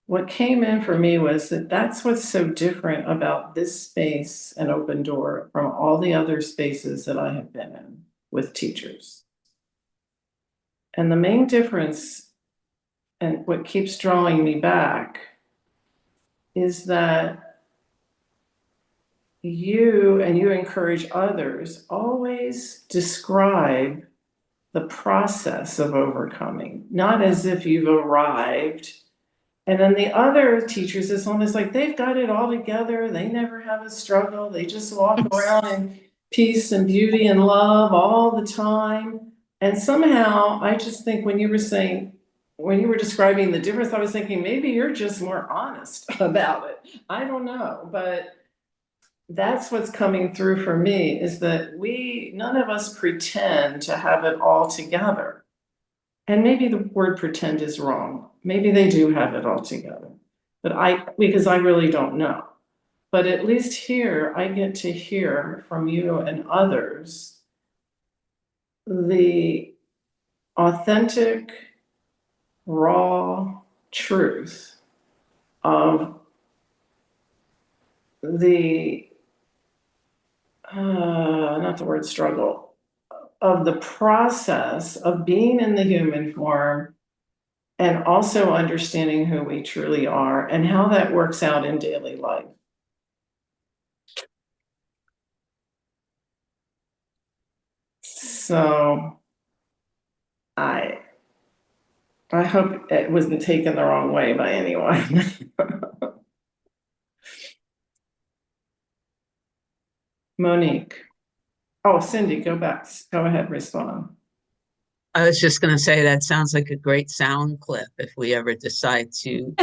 What came in for me was that that's what's so different about this space and Open Door from all the other spaces that I have been in with teachers. And the main difference, and what keeps drawing me back, is that you encourage others always describe the process of overcoming, not as if you've arrived. And then the other teachers, it's almost like they've got it all together. They never have a struggle. They just walk around in peace and beauty and love all the time. And somehow I just think when you were describing the difference, I was thinking maybe you're just more honest about it. I don't know, but that's what's coming through for me, is that none of us pretend to have it all together. And maybe the word pretend is wrong. Maybe they do have it all together, because I really don't know. But at least here, I get to hear from you and others the authentic, raw truth of not the word struggle, of the process of being in the human form and also understanding who we truly are and how that works out in daily life. So I hope it wasn't taken the wrong way by anyone. Monique. Oh, Cindy, go ahead, respond. I was just going to say that sounds like a great sound clip if we ever decide to,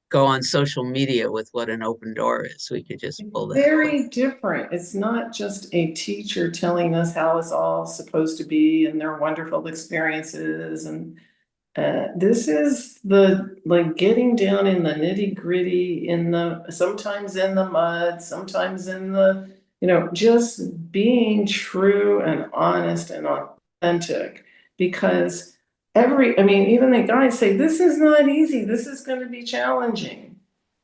go on social media with what an open door is. We could just pull that. Very different. It's not just a teacher telling us how it's all supposed to be and their wonderful experiences. And this is getting down in the nitty gritty, sometimes in the mud, sometimes in the, just being true and honest and authentic, because even the guys say, this is not easy. This is going to be challenging.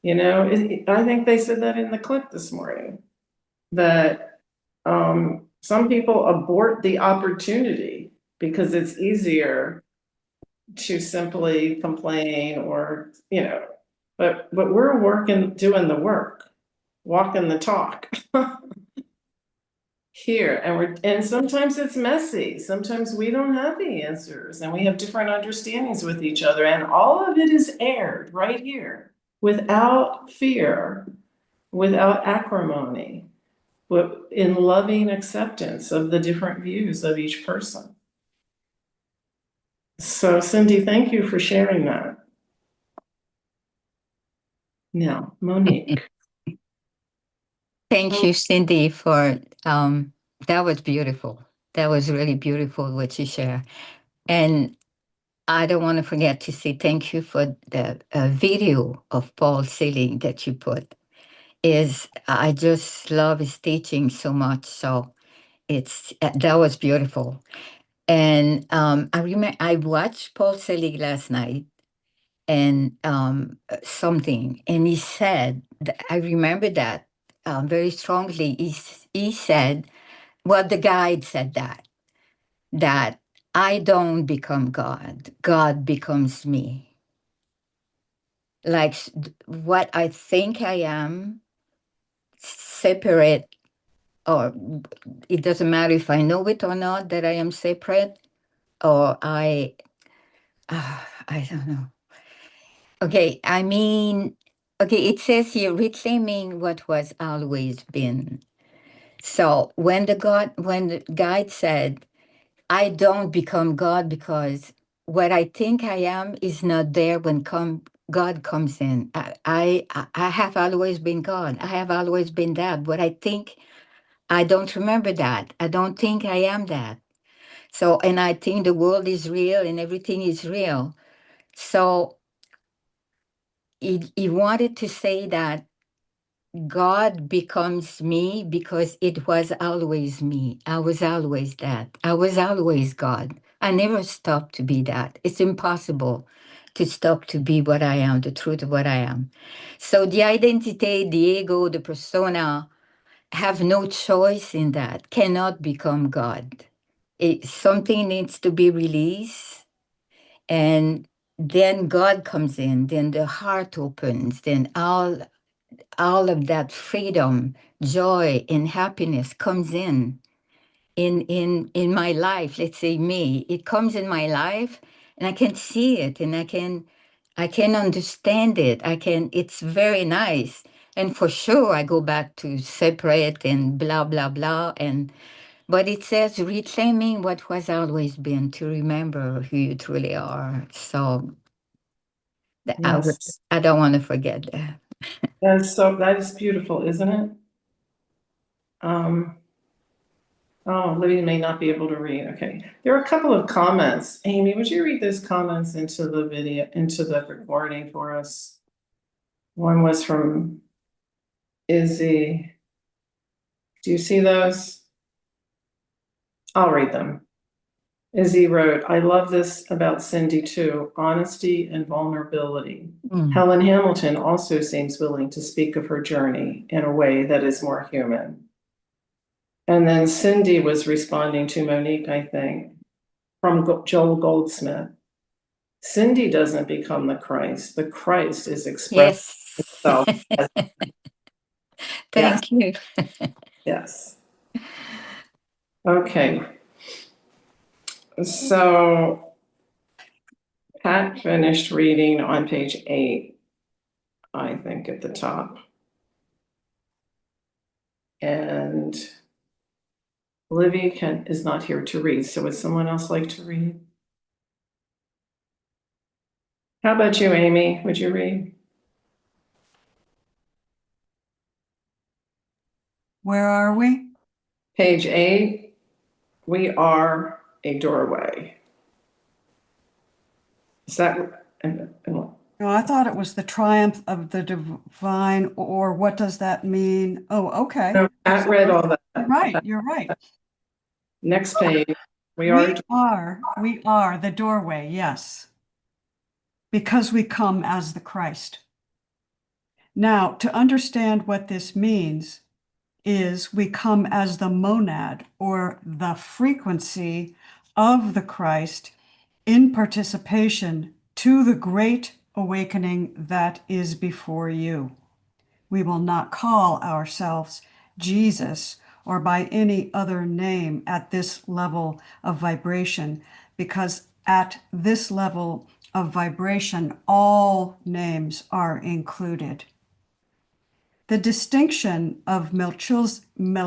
I think they said that in the clip this morning, that some people abort the opportunity because it's easier to simply complain or, but we're doing the work, walking the talk. Here, and sometimes it's messy. Sometimes we don't have the answers and we have different understandings with each other, and all of it is aired right here without fear, without acrimony, but in loving acceptance of the different views of each person. So Cindy, thank you for sharing that. Now, Monique. Thank you, Cindy, for that was beautiful. That was really beautiful what you share. And I don't want to forget to say thank you for the video of Paul Seelig that you put. I just love his teaching so much. So that was beautiful. And I remember I watched Paul Seelig last night and something, and he said, I remember that very strongly. He said, well, the guide said that I don't become God, God becomes me. like what I think I am, separate, or it doesn't matter if I know it or not that I am separate, or I don't know. Okay, I mean, okay, it says here reclaiming what was always been. So when the guide said, I don't become God because what I think I am is not there when God comes in. I have always been God. I have always been that. But I think I don't remember that. I don't think I am that. So, and I think the world is real and everything is real. So he wanted to say that God becomes me because it was always me. I was always that. I was always God. I never stopped to be that. It's impossible to stop to be what I am, the truth of what I am. So the identity, the ego, the persona have no choice in that, cannot become God. Something needs to be released, and then God comes in, then the heart opens, then all of that freedom, joy, and happiness comes in my life. Let's say me, it comes in my life, and I can see it, and I can understand it. It's very nice. And for sure, I go back to separate and blah blah blah. But it says reclaiming what was always been, to remember who you truly are. So Yes. I don't want to forget that. That is beautiful, isn't it? Libby may not be able to read. Okay. There are a couple of comments. Amy, would you read those comments into the recording for us? One was from Izzy. Do you see those? I'll read them. Izzy wrote, I love this about Cindy too, honesty and vulnerability. Mm. Helen Hamilton also seems willing to speak of her journey in a way that is more human. And then Cindy was responding to Monique, I think, from Joel Goldsmith. Cindy doesn't become the Christ. The Christ is expressed Yes. itself. Thank you. Yes. Okay. So Pat finished reading on page 8, I think, at the top. And Livy is not here to read. So would someone else like to read? How about you, Amy? Would you read? Where are we? Page 8, we are a doorway. Is that? No, I thought it was the triumph of the divine, or what does that mean? Oh, okay. No, Pat read all that. You're right. You're right. Next page, we are the doorway, yes. Because we come as the Christ. Now, to understand what this means is we come as the monad, or the frequency of the Christ, in participation to the great awakening that is before you. We will not call ourselves Jesus or by any other name at this level of vibration, because at this level of vibration, all names are included. The distinction of Melchizedek,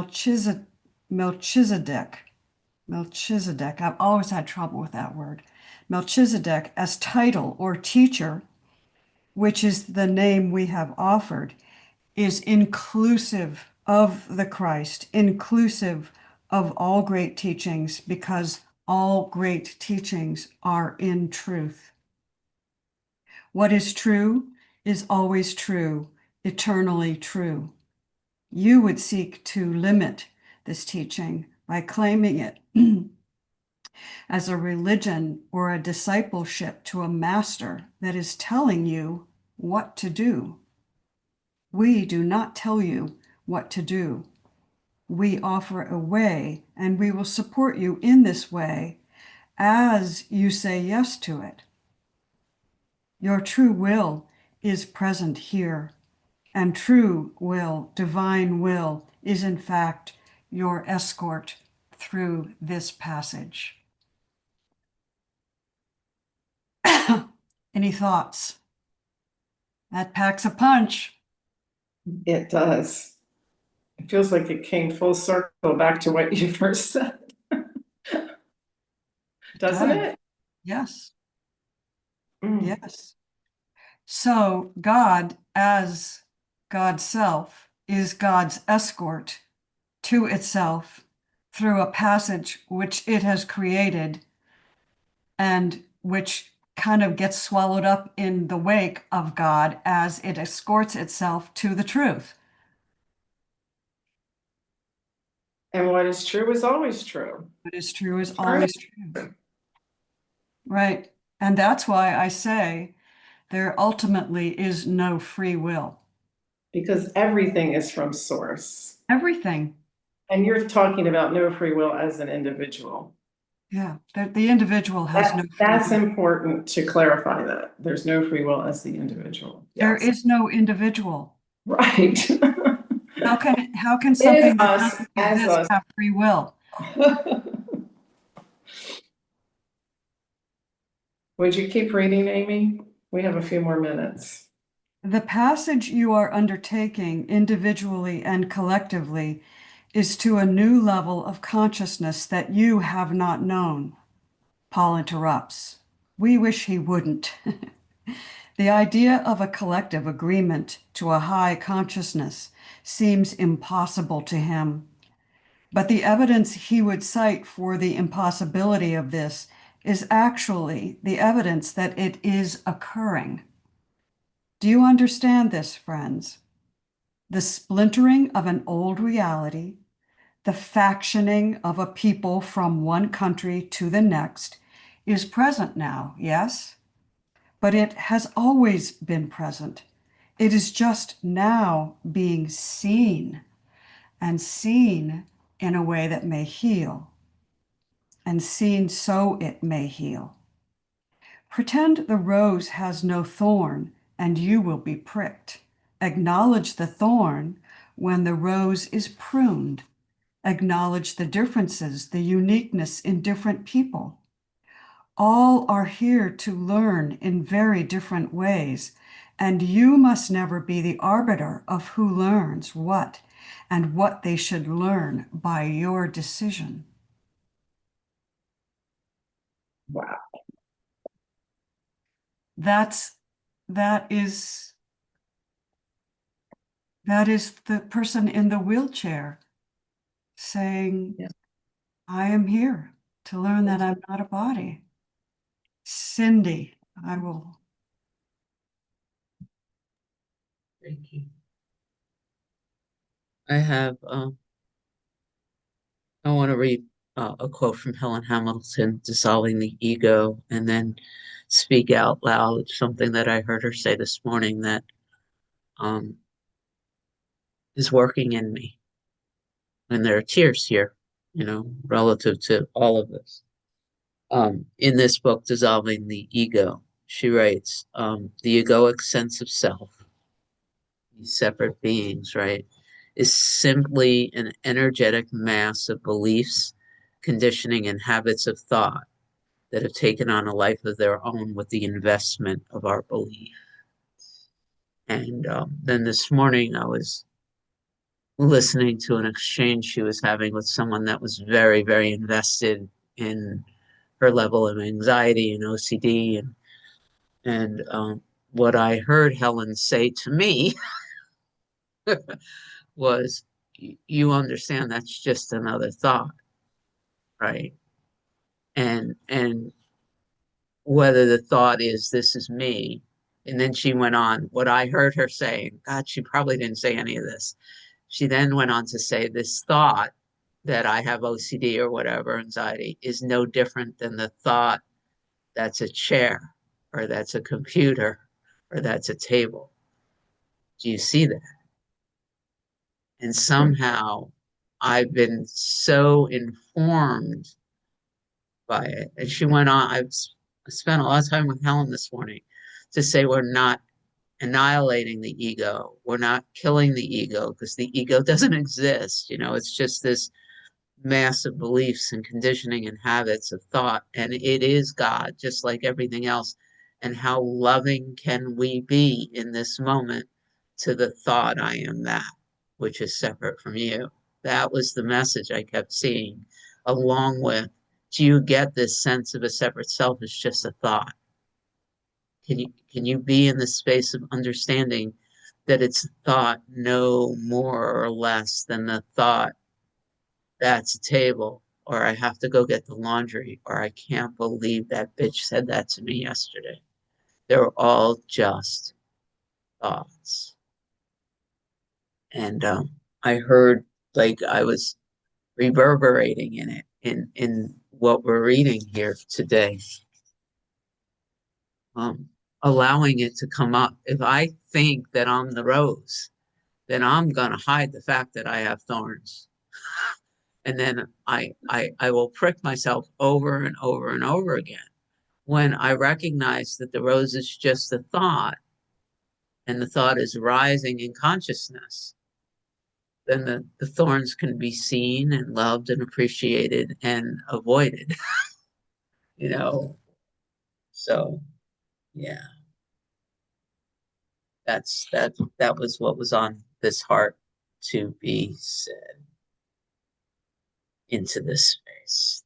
I've always had trouble with that word, Melchizedek as title or teacher, which is the name we have offered, is inclusive of the Christ, inclusive of all great teachings, because all great teachings are in truth. What is true is always true, eternally true. You would seek to limit this teaching by claiming it as a religion or a discipleship to a master that is telling you what to do. We do not tell you what to do. We offer a way, and we will support you in this way as you say yes to it. Your true will is present here, and true will, divine will, is in fact your escort through this passage. Any thoughts? That packs a punch. It does. It feels like it came full circle back to what you first said. Doesn't does. it? Yes. Mm. Yes. So God, as God's self, is God's escort to itself through a passage which it has created and which kind of gets swallowed up in the wake of God as it escorts itself to the truth. And what is true is always true. What is true is always true. Right. And that's why I say there ultimately is no free will. Because everything is from source. Everything. And you're talking about no free will as an individual. Yeah. The individual has no free That's will. important to clarify that. There's no free will as the individual. There Yes. is no individual. Right. How can something that us, doesn't as exist us. have free will? Would you keep reading, Amy? We have a few more minutes. The passage you are undertaking individually and collectively is to a new level of consciousness that you have not known. Paul interrupts. We wish he wouldn't. The idea of a collective agreement to a high consciousness seems impossible to him. But the evidence he would cite for the impossibility of this is actually the evidence that it is occurring. Do you understand this, friends? The splintering of an old reality, the factioning of a people from one country to the next is present now, yes? But it has always been present. It is just now being seen, and seen in a way that may heal, and seen so it may heal. Pretend the rose has no thorn, and you will be pricked. Acknowledge the thorn when the rose is pruned. Acknowledge the differences, the uniqueness in different people. All are here to learn in very different ways, and you must never be the arbiter of who learns what and what they should learn by your decision. Wow. That is the person in the wheelchair saying, Yeah. I am here to learn that I'm not a body. Cindy, I will. Thank you. I want to read a quote from Helen Hamilton, Dissolving the Ego, and then speak out loud something that I heard her say this morning that is working in me. And there are tears here, relative to all of this. In this book, Dissolving the Ego, she writes, the egoic sense of self, these separate beings, right, is simply an energetic mass of beliefs, conditioning, and habits of thought that have taken on a life of their own with the investment of our belief. And then this morning, I was listening to an exchange she was having with someone that was very, very invested in her level of anxiety and OCD. And what I heard Helen say to me was, you understand that's just another thought, right? And whether the thought is, this is me. And then she went on, what I heard her saying, God, she probably didn't say any of this. She then went on to say, this thought that I have OCD or whatever, anxiety, is no different than the thought that's a chair, or that's a computer, or that's a table. Do you see that? And somehow I've been so informed by it. And she went on, I spent a lot of time with Helen this morning to say we're not annihilating the ego. We're not killing the ego because the ego doesn't exist. It's just this mass of beliefs and conditioning and habits of thought. And it is God, just like everything else. And how loving can we be in this moment to the thought, I am that, which is separate from you? That was the message I kept seeing, along with, do you get this sense of a separate self as just a thought? Can you be in the space of understanding that it's thought no more or less than the thought that's a table, or I have to go get the laundry, or I can't believe that bitch said that to me yesterday. They're all just thoughts. And I heard, like, I was reverberating in it in what we're reading here today. Allowing it to come up. If I think that I'm the rose, then I'm gonna hide the fact that I have thorns. And then I will prick myself over and over and over again. When I recognize that the rose is just a thought, and the thought is rising in consciousness, then the thorns can be seen and loved and appreciated and avoided. So yeah, that was what was on this heart to be said into this space.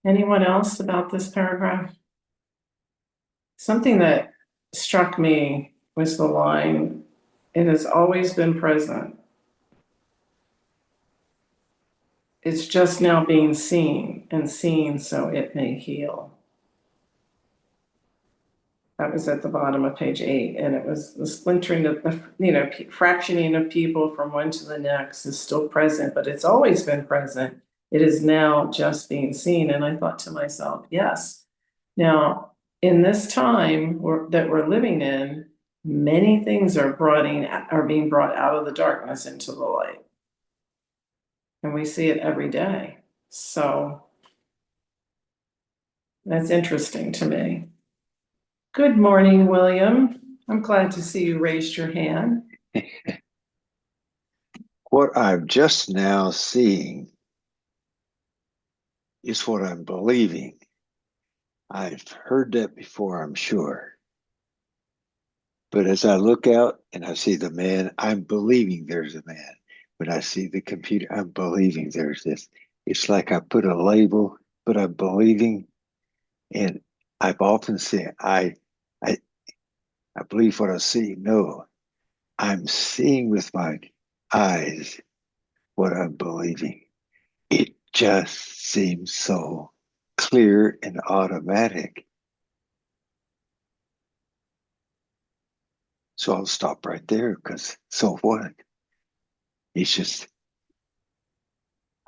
Anyone else about this paragraph? Something that struck me was the line, "It has always been present. It's just now being seen and seen so it may heal." That was at the bottom of page 8, and it was the splintering of, fractioning of people from one to the next is still present, but it's always been present. It is now just being seen. And I thought to myself, yes. Now, in this time that we're living in, many things are being brought out of the darkness into the light. And we see it every day. So that's interesting to me. Good morning, William. I'm glad to see you raised your hand. What I'm just now seeing is what I'm believing. I've heard that before, I'm sure. But as I look out and I see the man, I'm believing there's a man. When I see the computer, I'm believing there's this. It's like I put a label, but I'm believing. And I've often said, I believe what I see. No, I'm seeing with my eyes what I'm believing. It just seems so clear and automatic. So I'll stop right there, because so what? It's just,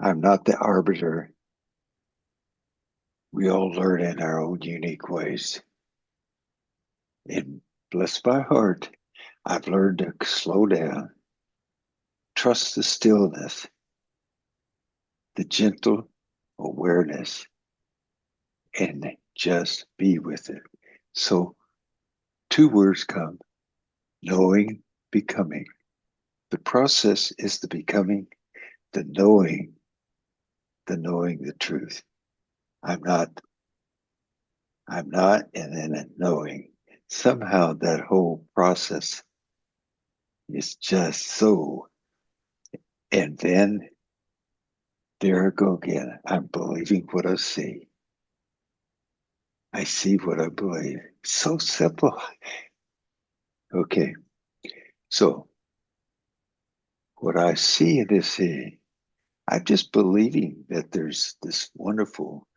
I'm not the arbiter. We all learn in our own unique ways. And bless my heart, I've learned to slow down, trust the stillness, the gentle awareness, and just be with it. So 2 words come: knowing, becoming. The process is the becoming, the knowing the truth. I'm not, and then a knowing. Somehow that whole process is just so, and then there I go again. I'm believing what I see. I see what I believe. So simple. Okay, so what I see in this scene, I'm just believing that there's this wonderful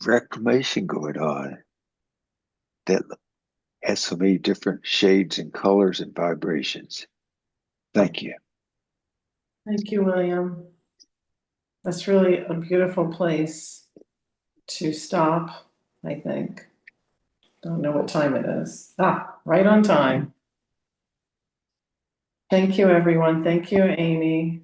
reclamation going on that has so many different shades and colors and vibrations. Thank you. Thank you, William. That's really a beautiful place to stop, I think. Don't know what time it is. Right on time. Thank you, everyone. Thank you, Amy.